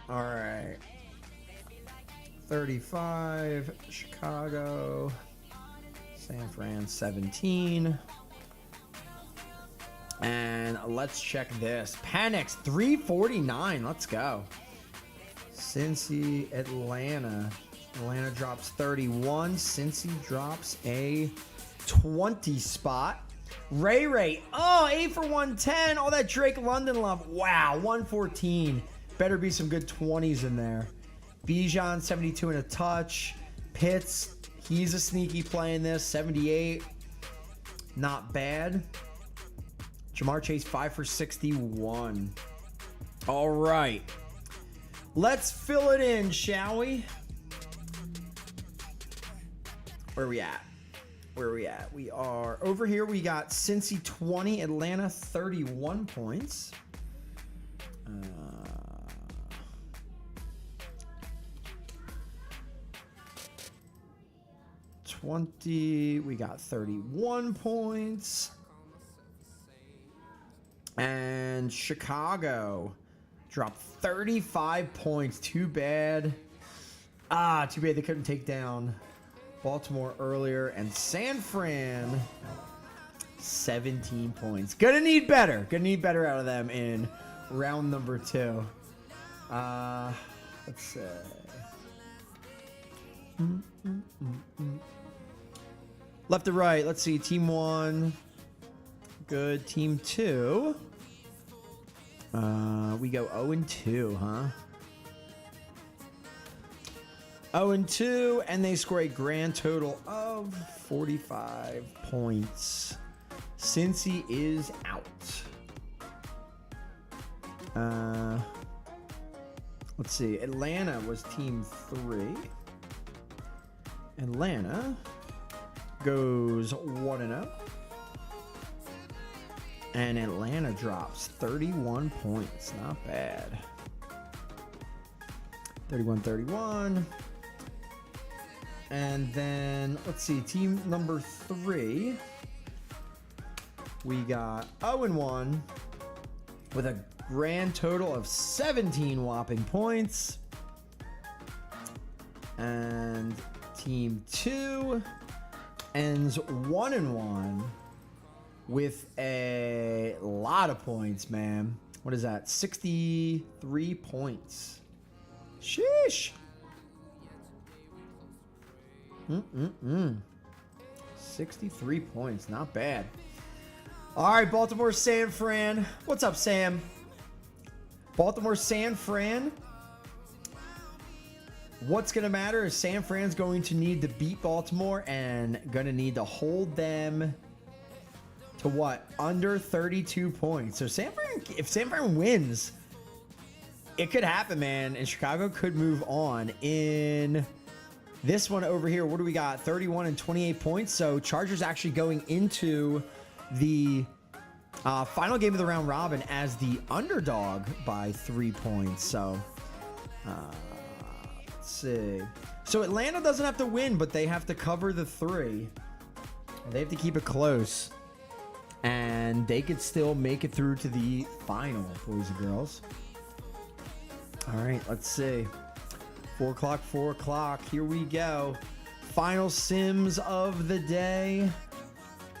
All right. 35. Chicago. San Fran 17. And let's check this. Penix 349. Let's go. Cincy, Atlanta. Atlanta drops 31. Cincy drops a 20 spot. Ray. Oh, 8 for 110. All that Drake London love. Wow, 114. Better be some good 20s in there. Bijan 72 and a touch. Pitts. He's a sneaky play in this. 78. Not bad. Jamar Chase, 5 for 61. All right. Let's fill it in, shall we? Where are we at? We are over here. We got Cincy 20, Atlanta 31 points. 20. We got 31 points. And Chicago dropped 35 points. Too bad. Too bad they couldn't take down Baltimore earlier. And San Fran, 17 points. Gonna need better. Gonna need better out of them in round number 2. Let's see. Left to right. Let's see. Team 1. Good. Team 2. We go 0-2, huh? 0-2, and they score a grand total of 45 points. Cincy is out. Let's see. Atlanta was team 3. Atlanta goes 1-0. And Atlanta drops 31 points. Not bad. 31-31. And then, let's see, team number 3. We got 0-1 with a grand total of 17 whopping points. And team 2 ends 1-1 with a lot of points, man. What is that? 63 points. Sheesh. 63 points. Not bad. All right, Baltimore San Fran. What's up, Sam? Baltimore San Fran. What's going to matter is San Fran's going to need to beat Baltimore and going to need to hold them to what? Under 32 points. So San Fran, if San Fran wins, it could happen, man. And Chicago could move on in this one over here. What do we got? 31 and 28 points. So Chargers actually going into the final game of the round robin as the underdog by 3 points. So let's see. So Atlanta doesn't have to win, but they have to cover the 3. They have to keep it close. And they could still make it through to the final, boys and girls. All right, let's see. 4 o'clock, 4 o'clock. Here we go. Final sims of the day.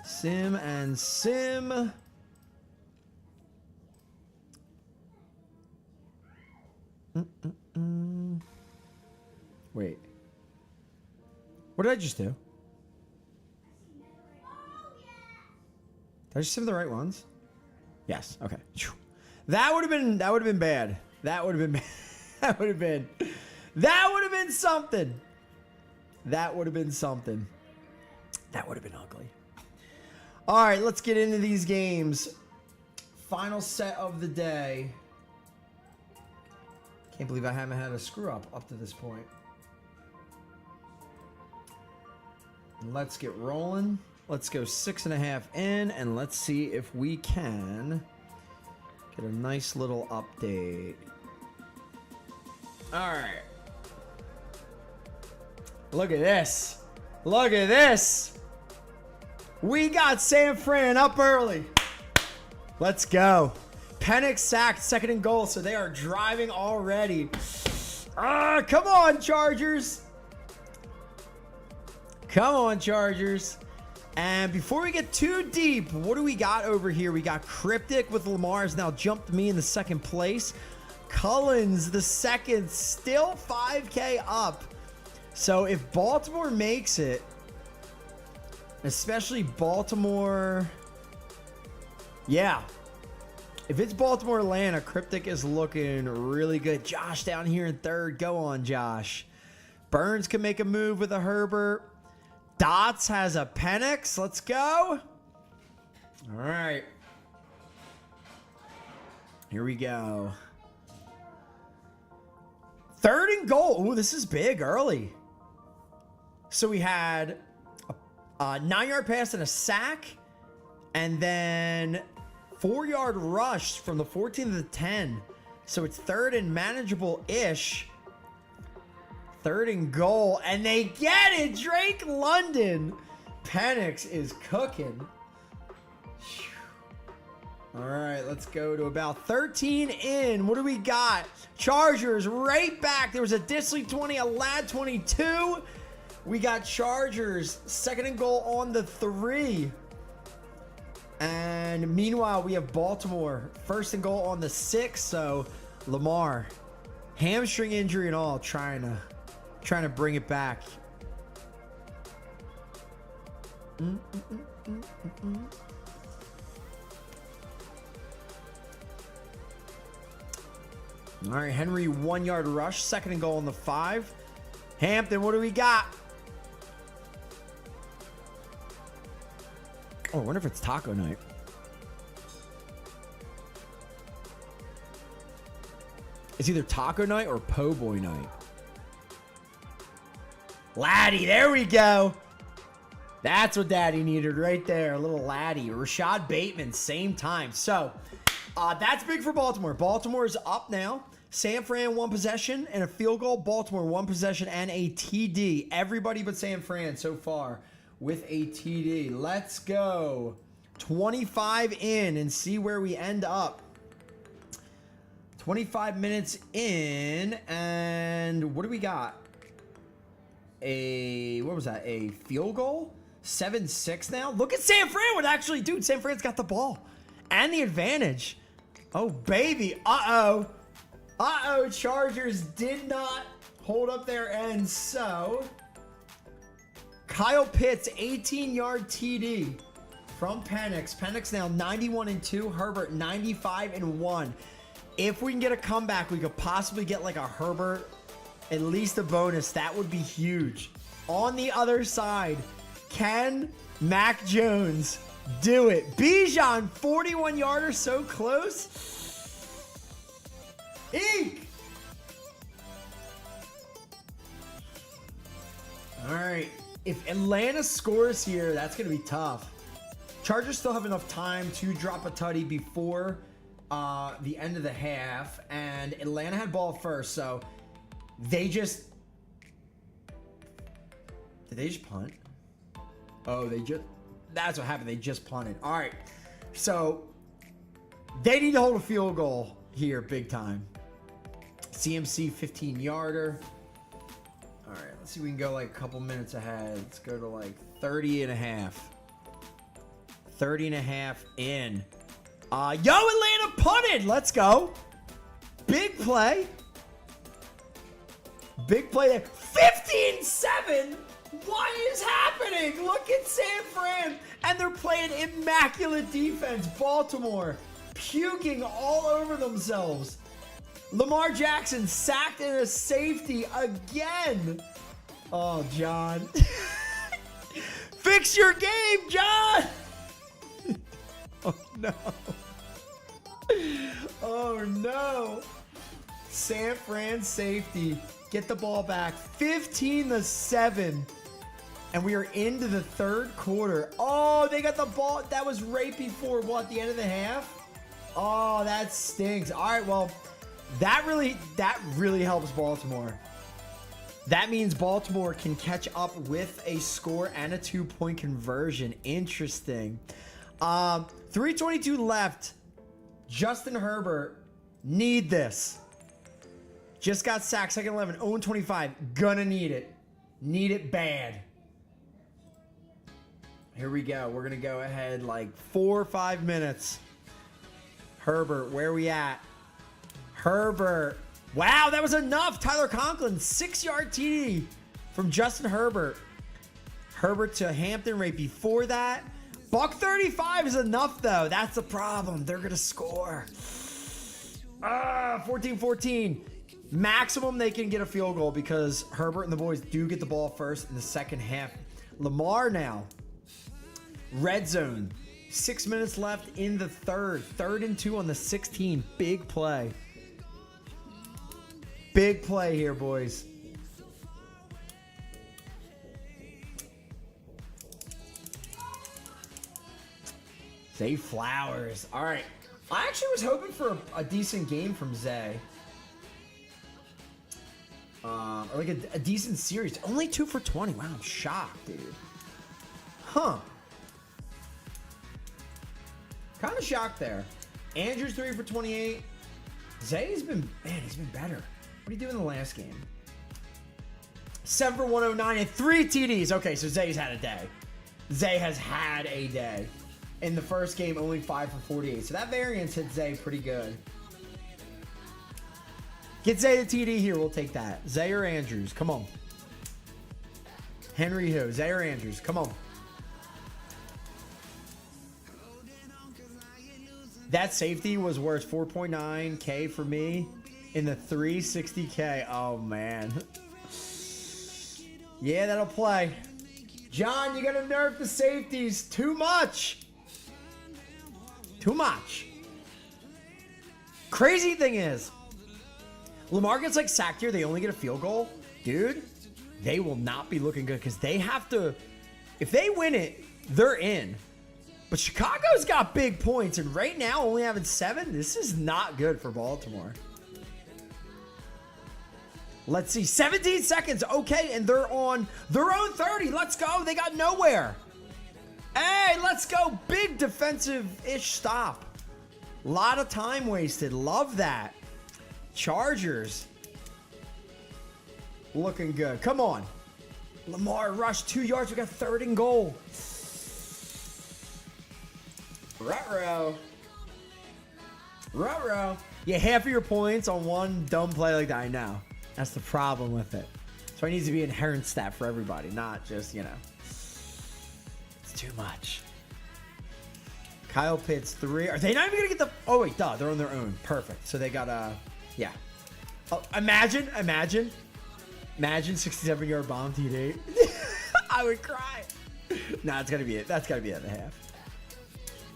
Sim and sim. Wait. What did I just do? Did I just sim the right ones? Yes. Okay. That would have been bad. That would have been bad. That would have been something. That would have been something. That would have been ugly. All right, let's get into these games. Final set of the day. Can't believe I haven't had a screw up to this point. Let's get rolling. Let's go 6.5 in, and let's see if we can get a nice little update. All right. Look at this. Look at this. We got San Fran up early. Let's go. Penix sacked, 2nd and goal, so they are driving already. Come on, Chargers. Come on, Chargers. And before we get too deep, what do we got over here? We got Cryptic with Lamar has now jumped me in the 2nd place. Cullens, the 2nd, still 5K up. So if Baltimore makes it, especially Baltimore, yeah. If it's Baltimore, Atlanta, Cryptic is looking really good. Josh down here in 3rd. Go on, Josh. Burns can make a move with a Herbert. Dots has a Penix. Let's go. All right. Here we go. 3rd and goal. Ooh, this is big early. So we had a 9-yard pass and a sack. And then 4-yard rush from the 14 to the 10. So it's 3rd and manageable-ish. 3rd and goal, and they get it. Drake London. Penix is cooking. All right, let's go to about 13 in. What do we got? Chargers right back. There was a Disley 20, a Ladd 22. We got Chargers 2nd and goal on the 3. And meanwhile, we have Baltimore 1st and goal on the 6. So Lamar Hamstring injury and all, trying to bring it back. All right, Henry 1 yard rush, 2nd and goal on the 5. Hampton, what do we got? Oh, I wonder if it's taco night. It's either taco night or po' boy night. Laddie, there we go. That's what Daddy needed right there. A little Laddie. Rashad Bateman, same time. So, that's big for Baltimore. Baltimore is up now. San Fran 1 possession and a field goal. Baltimore 1 possession and a TD. Everybody but San Fran so far with a TD. Let's go 25 in and see where we end up. 25 minutes in, and what do we got? What was that? A field goal? 7-6 now. Look at San Fran. What actually, dude, San Fran's got the ball and the advantage. Oh, baby. Uh-oh. Uh-oh. Chargers did not hold up their end. So, Kyle Pitts, 18-yard TD from Penix. Penix now 91-2. Herbert 95-1. If we can get a comeback, we could possibly get like a Herbert, at least a bonus. That would be huge. On the other side, can Mac Jones do it? Bijan, 41-yarder, so close. Eek! All right. If Atlanta scores here, that's going to be tough. Chargers still have enough time to drop a tutty before the end of the half, and Atlanta had ball first, so they just... Did they just punt? Oh, that's what happened. They just punted. All right. So they need to hold a field goal here big time. CMC 15-yarder. All right. Let's see if we can go like a couple minutes ahead. Let's go to like 30.5. 30.5 in. Atlanta punted. Let's go. Big play. Big play there. 15-7. What is happening? Look at San Fran. And they're playing immaculate defense. Baltimore puking all over themselves. Lamar Jackson sacked in a safety again. Oh, John. Fix your game, John. Oh, no. Oh, no. San Fran safety. Get the ball back. 15-7. And we are into the third quarter. Oh, they got the ball. That was right before, what, the end of the half? Oh, that stinks. All right, well, that really helps Baltimore. That means Baltimore can catch up with a score and a 2-point conversion. Interesting. 3:22 left. Justin Herbert, need this. Just got sacked, 2nd 11, 0-25. Gonna need it. Need it bad. Here we go. We're gonna go ahead like 4 or 5 minutes. Herbert, where are we at? Herbert. Wow, that was enough. Tyler Conklin, 6-yard TD from Justin Herbert. Herbert to Hampton right before that. $135 is enough, though. That's the problem. They're going to score. 14-14. Maximum they can get a field goal because Herbert and the boys do get the ball first in the second half. Lamar now. Red zone. 6 minutes left in the third. 3rd and 2 on the 16. Big play. Big play here, boys. Zay Flowers. All right. I actually was hoping for a decent game from Zay. Like a decent series. Only 2 for 20. Wow, I'm shocked, dude. Huh. Kind of shocked there. Andrews 3 for 28. Zay's been, man, he's been better. What did he do in the last game? 7 for 109 and 3 TDs. Okay, so Zay's had a day. Zay has had a day. In the first game, only 5 for 48. So that variance hit Zay pretty good. Get Zay the TD here. We'll take that. Zay or Andrews. Come on. Henry who? Zay or Andrews. Come on. That safety was worth 4.9K for me in the 360K. Oh, man. Yeah, that'll play. John, you got to nerf the safeties. Too much. Too much. Crazy thing is, Lamar gets like sacked here. They only get a field goal. Dude, they will not be looking good because they have to, if they win it, they're in. But Chicago's got big points, and right now only having 7, this is not good for Baltimore. Let's see, 17 seconds, okay, and they're on their own 30. Let's go, they got nowhere. Hey, let's go, big defensive-ish stop. A lot of time wasted, love that. Chargers, looking good, come on. Lamar rush 2 yards, we got 3rd and goal. Ruh-roh. Ruh-roh. Yeah, half of your points on one dumb play like that. I know. That's the problem with it. So it needs to be inherent stat for everybody, not just, you know. It's too much. Kyle Pitts 3. Are they not even going to get the... Oh, wait, duh. They're on their own. Perfect. So they got yeah. Oh, imagine 67-yard bomb TD. I would cry. Nah, it's got to be it. That's got to be at the half.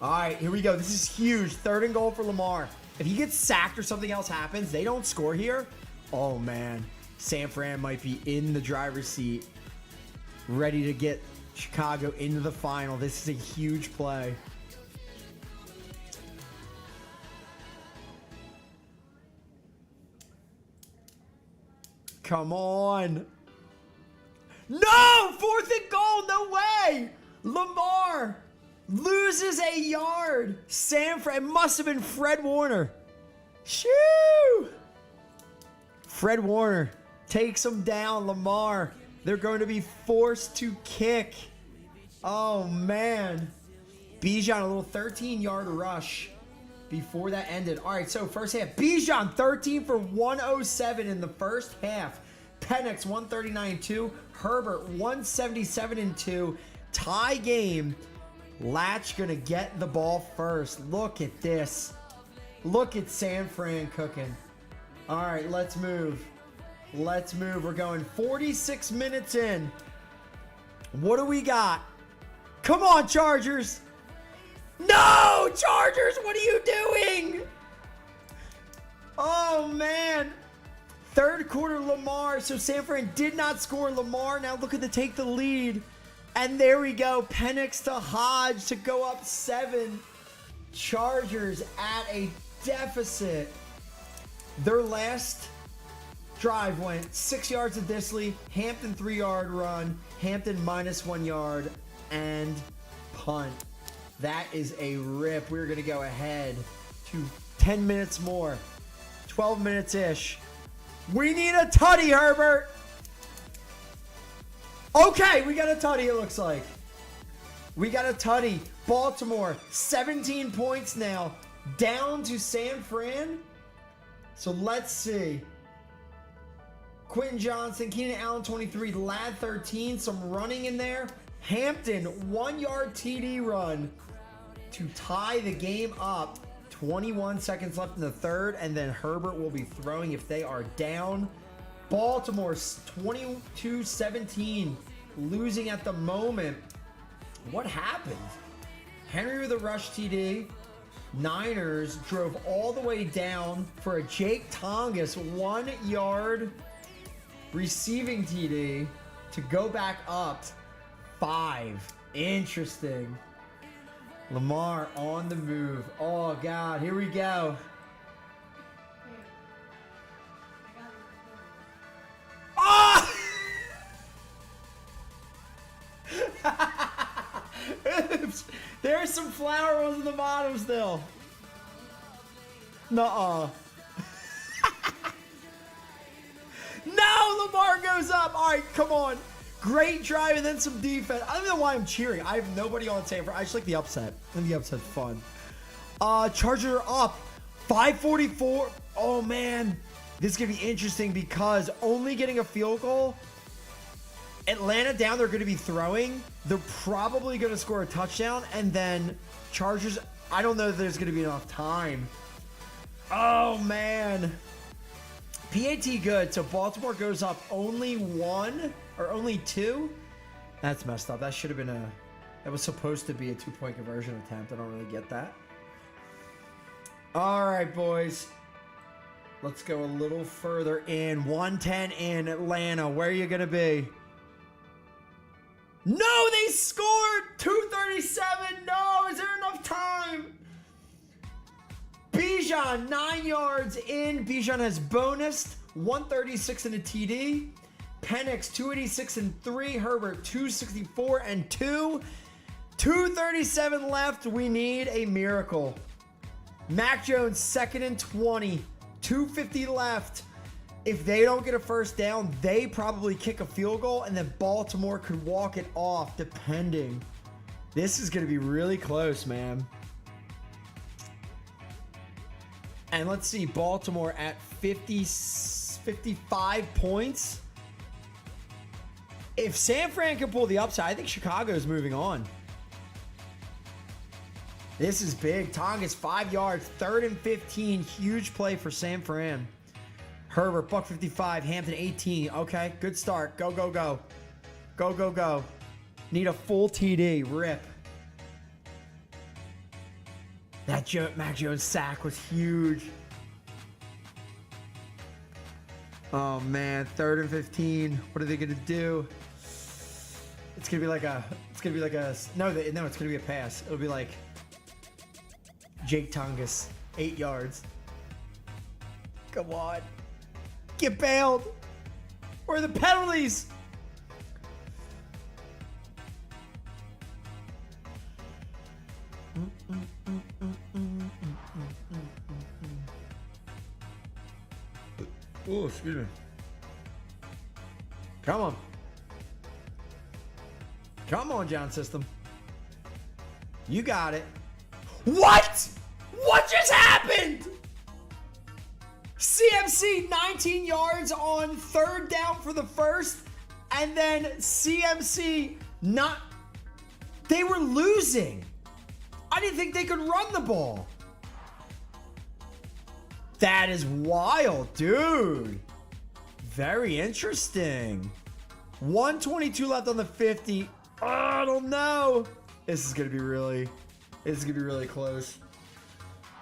All right, here we go. This is huge. 3rd and goal for Lamar. If he gets sacked or something else happens, they don't score here. Oh, man. San Fran might be in the driver's seat, ready to get Chicago into the final. This is a huge play. Come on. No! 4th and goal. No way. Lamar loses a yard. San Fran. It must have been Fred Warner. Shoo! Fred Warner takes him down. Lamar. They're going to be forced to kick. Oh, man. Bijan, a little 13-yard rush before that ended. All right, so first half. Bijan, 13 for 107 in the first half. Penix, 139-2. Herbert, 177-2. Tie game. Latch gonna get the ball first. Look at this. Look at San Fran cooking. All right, let's move. Let's move. We're going 46 minutes in. What do we got? Come on, Chargers. No, Chargers, what are you doing? Oh, man. 3rd quarter, Lamar. So San Fran did not score. Lamar now looking to take the lead. And there we go. Penix to Hodge to go up 7. Chargers at a deficit. Their last drive went 6 yards to Disley. Hampton 3-yard run. Hampton -1 yard. And punt. That is a rip. We're going to go ahead to 10 minutes more. 12 minutes-ish. We need a tutty, Herbert. Okay, we got a tutty, it looks like. We got a tutty. Baltimore, 17 points now. Down to San Fran. So let's see. Quentin Johnson, Keenan Allen, 23. Ladd, 13. Some running in there. Hampton, 1-yard TD run to tie the game up. 21 seconds left in the 3rd, and then Herbert will be throwing if they are down. Baltimore 22-17, losing at the moment. What happened? Henry with a rush TD. Niners drove all the way down for a Jake Tongas 1-yard receiving TD to go back up 5. Interesting. Lamar on the move. Oh, God. Here we go. Oh! Oops. There's some flower ones in the bottom still. Nuh-uh. No, Lamar goes up. All right, come on. Great drive and then some defense. I don't know why I'm cheering. I have nobody on San Fran. I just like the upset. I think the upset's fun. Charger up. 5:44. Oh, man. This is going to be interesting because only getting a field goal, Atlanta down, they're going to be throwing. They're probably going to score a touchdown. And then Chargers, I don't know if there's going to be enough time. Oh, man. PAT good. So Baltimore goes up only 1 or only 2. That's messed up. That should have been that was supposed to be a 2-point conversion attempt. I don't really get that. All right, boys. Let's go a little further in. 110 in Atlanta. Where are you going to be? No, they scored! 237. No, is there enough time? Bijan, 9 yards in. Bijan has bonused. 136 and a TD. Penix, 286 and 3. Herbert, 264 and 2. 237 left. We need a miracle. Mac Jones, 2nd and 20. 250 left. If they don't get a first down, they probably kick a field goal, and then Baltimore could walk it off, depending. This is going to be really close, man. And let's see, Baltimore at 55 points. If San Fran can pull the upside, I think Chicago is moving on. This is big. Tonga's 5 yards, 3rd and 15. Huge play for San Fran. Herbert, buck 55. Hampton, 18. Okay, good start. Go, go, go. Go, go, go. Need a full TD. Rip. That Mac Jones sack was huge. Oh, man. 3rd and 15. What are they going to do? It's going to be like a... No, it's going to be a pass. It'll be like... Jake Tongas, 8 yards. Come on. Get bailed. Where are the penalties? Oh, excuse me. Come on. Come on, John System. You got it. What? What just happened? CMC 19 yards on 3rd down for the first, and then CMC not... They were losing. I didn't think they could run the ball. That is wild, dude. Very interesting. 122 left on the 50. Oh, I don't know. This is gonna be really close.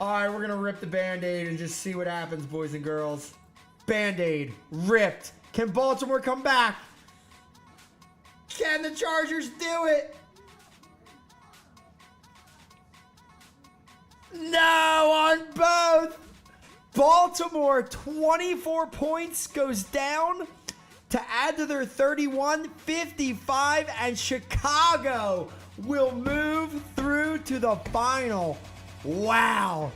All right, we're gonna rip the Band-Aid and just see what happens, boys and girls. Band-Aid ripped. Can Baltimore come back? Can the Chargers do it? No, on both. Baltimore, 24 points, goes down to add to their 31-55, and Chicago will move through to the final. Wow.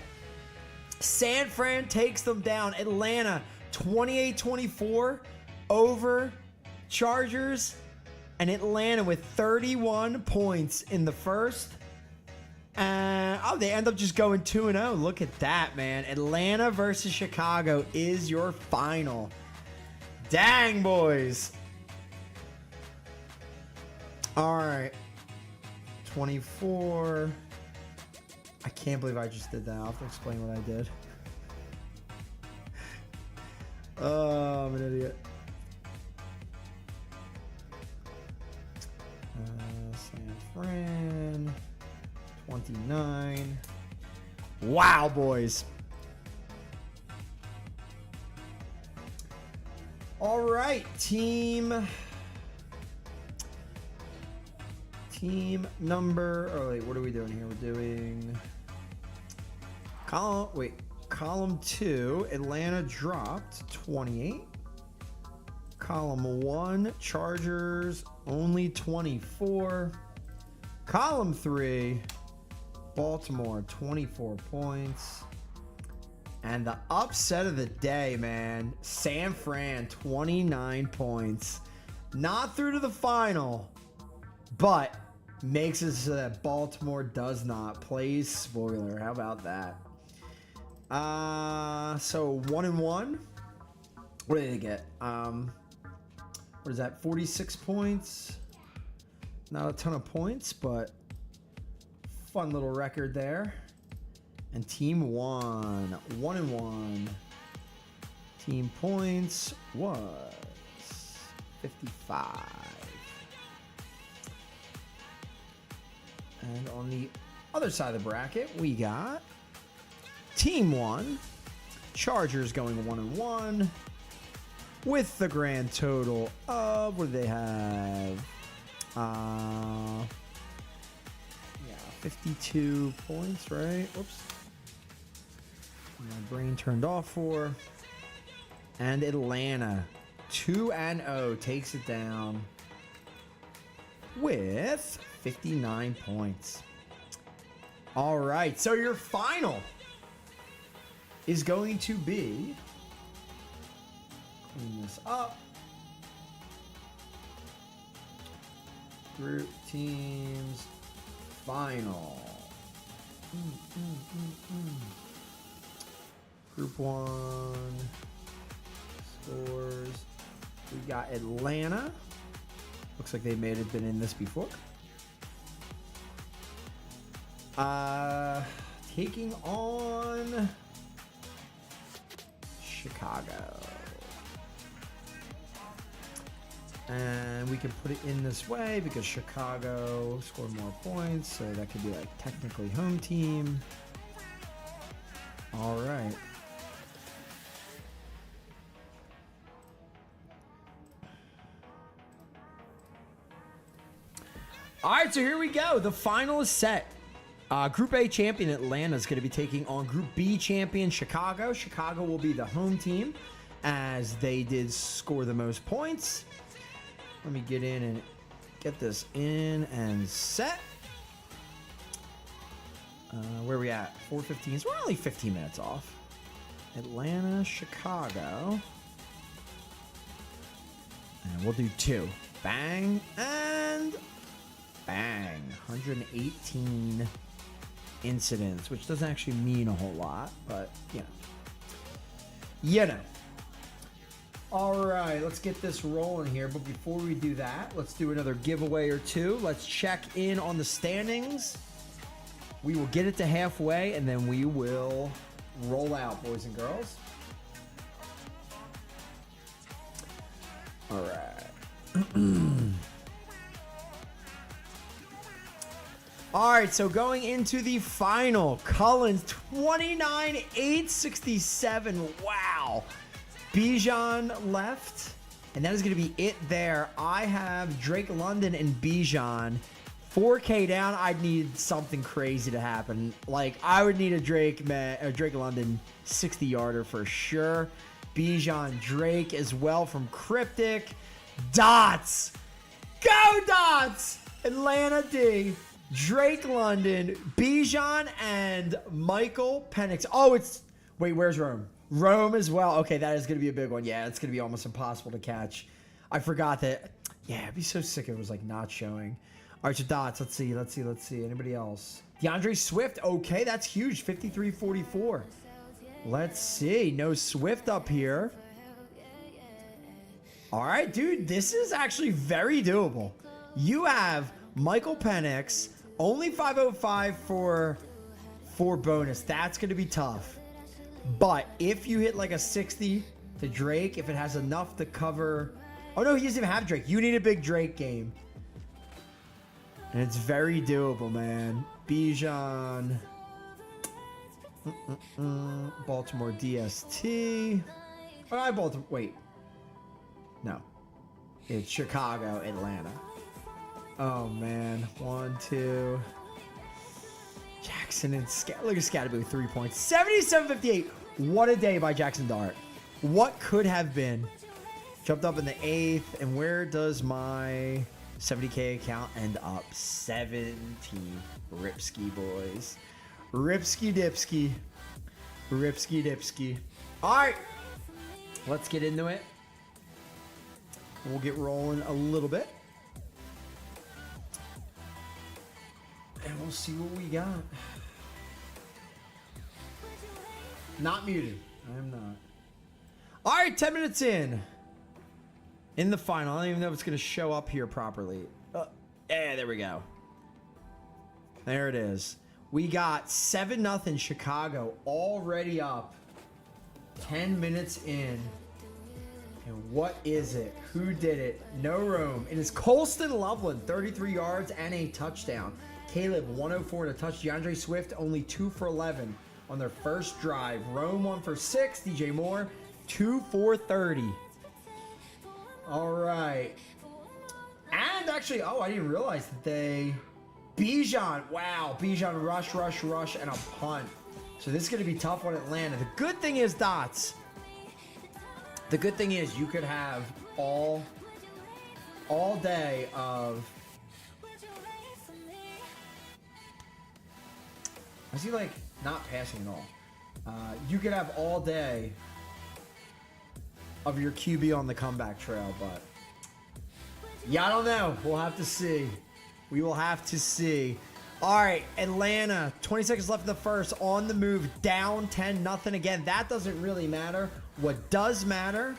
San Fran takes them down. Atlanta, 28-24 over Chargers, and Atlanta with 31 points in the first. They end up just going 2-0. Look at that, man. Atlanta versus Chicago is your final. Dang, boys. All right. 24. I can't believe I just did that. I'll have to explain what I did. Oh, I'm an idiot. San Fran. 29. Wow, boys. All right, team number. Oh wait, what are we doing here? We're doing column 2. Atlanta dropped 28. Column 1, Chargers only 24. Column 3, Baltimore 24 points. And the upset of the day, man, San Fran 29 points. Not through to the final, but makes it so that Baltimore does not. Plays spoiler. How about that? So 1-1. What did they get? What is that? 46 points. Not a ton of points, but fun little record there. And team 1, 1-1. Team points was 55. And on the other side of the bracket, we got team 1, Chargers going 1-1 with the grand total of, what do they have? 52 points, right? Whoops. My brain turned off for. And Atlanta, 2-0, takes it down with 59 points. All right, so your final is going to be, clean this up, group teams final. Group 1 scores. We got Atlanta. Looks like they may have been in this before. Taking on Chicago. And we can put it in this way because Chicago scored more points, so that could be like technically home team. All right. All right, so here we go. The final is set. Group A champion Atlanta is going to be taking on Group B champion Chicago. Chicago will be the home team as they did score the most points. Let me get in and get this in and set. Where are we at? 4:15. So we're only 15 minutes off. Atlanta, Chicago. And we'll do 2. Bang and bang. 118 incidents, which doesn't actually mean a whole lot, but you know. You know. All right, let's get this rolling here. But before we do that, let's do another giveaway or two. Let's check in on the standings. We will get it to halfway, and then we will roll out, boys and girls. All right. All right, so going into the final, Cullens 29,867. Wow. Bijan left, and that is going to be it there. I have Drake London and Bijan. 4K down, I'd need something crazy to happen. Like, I would need a Drake London 60-yarder for sure. Bijan Drake as well from Cryptic. Dots. Go Dots! Atlanta D. Drake London, Bijan, and Michael Penix. Oh, it's... Wait, where's Rome? Rome as well. Okay, that is going to be a big one. Yeah, it's going to be almost impossible to catch. I forgot that. Yeah, it'd be so sick if it was, like, not showing. All right, so Dots. Let's see. Anybody else? DeAndre Swift. Okay, that's huge. 53-44. Let's see. No Swift up here. All right, dude. This is actually very doable. You have Michael Penix. Only 505 for bonus. That's going to be tough. But if you hit like a 60 to Drake, if it has enough to cover... Oh, no, he doesn't even have Drake. You need a big Drake game. And it's very doable, man. Bijan. Baltimore DST. Oh, Baltimore. Wait. No. It's Chicago, Atlanta. Oh, man. 1, 2... Jackson and look at Scatterby, 3 points. 77-58. What a day by Jackson Dart. What could have been? Jumped up in the 8th. And where does my 70K account end up? 17. Ripsky, boys. Ripsky dipsky. Ripsky dipsky. All right. Let's get into it. We'll get rolling a little bit. And we'll see what we got. Not muted. I am not. All right, 10 minutes in the final. I don't even know if it's going to show up here properly. Yeah, there we go. There it is. We got 7-0 Chicago already up. 10 minutes in. And what is it? Who did it? No room. It is Colston Loveland, 33 yards and a touchdown. Caleb, 104 and a touch. DeAndre Swift, only 2 for 11 on their first drive. Rome, 1 for 6. DJ Moore, 2 for 30. All right. And actually, I didn't realize that they... Bijan, wow. Bijan, rush, and a punt. So this is going to be tough on Atlanta. The good thing is, Dots, the good thing is you could have all day of... Is he like not passing at all? You could have all day of your QB on the comeback trail, but yeah, I don't know. We'll have to see. We will have to see. All right, Atlanta, 20 seconds left in the first, on the move, down 10-0 again. That doesn't really matter. What does matter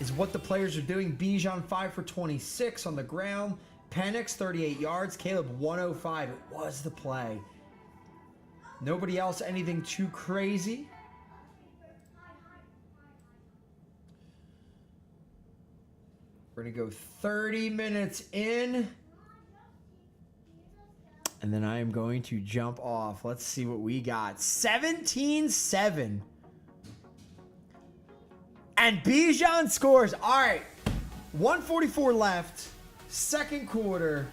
is what the players are doing. Bijan, 5 for 26 on the ground. Penix, 38 yards. Caleb, 105. It was the play. Nobody else anything too crazy. We're going to go 30 minutes in. And then I am going to jump off. Let's see what we got. 17-7. And Bijan scores. All right. 144 left. Second quarter.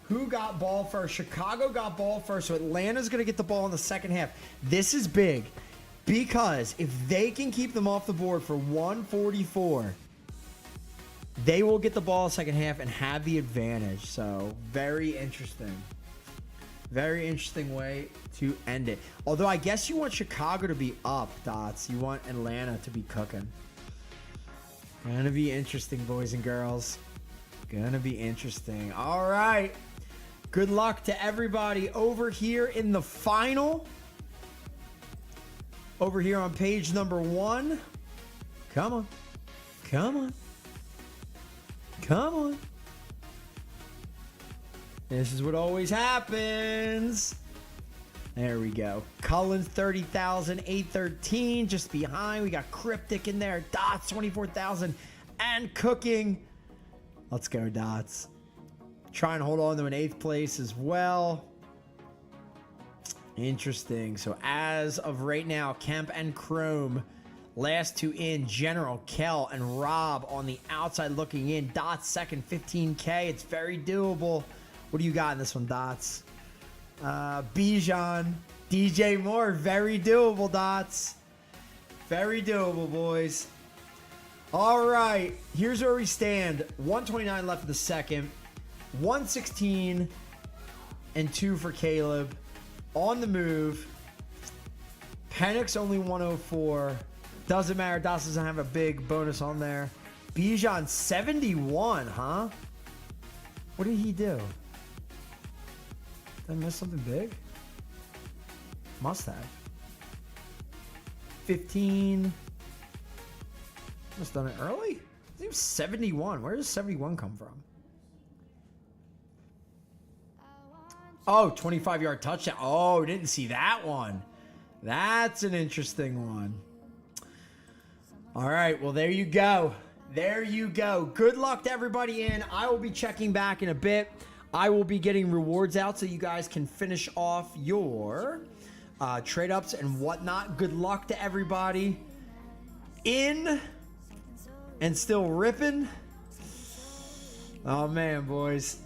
Who got ball first? Chicago got ball first. So Atlanta's going to get the ball in the second half. This is big. Because if they can keep them off the board for 144, they will get the ball in the second half and have the advantage. So very interesting. Very interesting way to end it. Although I guess you want Chicago to be up, Dots. You want Atlanta to be cooking. Gonna be interesting, boys and girls. Gonna be interesting. All right. Good luck to everybody over here in the final. Over here on page number 1. Come on. Come on. Come on. This is what always happens. There we go. Cullen's 30,000, 813. Just behind. We got Cryptic in there. Dots, 24,000. And Cooking. Let's go, Dots. Try and hold on to an 8th place as well. Interesting. So as of right now, Kemp and Chrome, last 2 in. General, Kel, and Rob on the outside looking in. Dots second, 15K. It's very doable. What do you got in this one, Dots? Bijan, DJ Moore, very doable, Dots. Very doable, boys. All right, here's where we stand. 129 left in the second. 116 and 2 for Caleb. On the move. Penix only 104. Doesn't matter. Dots doesn't have a big bonus on there. Bijan 71, huh? What did he do? Did I miss something big? Must have. 15. Must have done it early? It was 71. Where does 71 come from? Oh, 25-yard touchdown. Oh, didn't see that one. That's an interesting one. All right, well, there you go. There you go. Good luck to everybody in. I will be checking back in a bit. I will be getting rewards out so you guys can finish off your trade-ups and whatnot. Good luck to everybody in and still ripping. Oh, man, boys.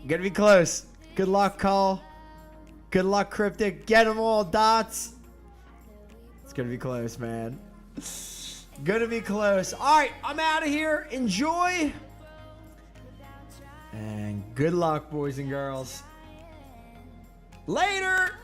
Gonna be close. Good luck, Call. Good luck, Cryptic. Get them all, Dots. It's gonna be close, man. Gonna be close. All right, I'm out of here. Enjoy. And good luck, boys and girls. Later.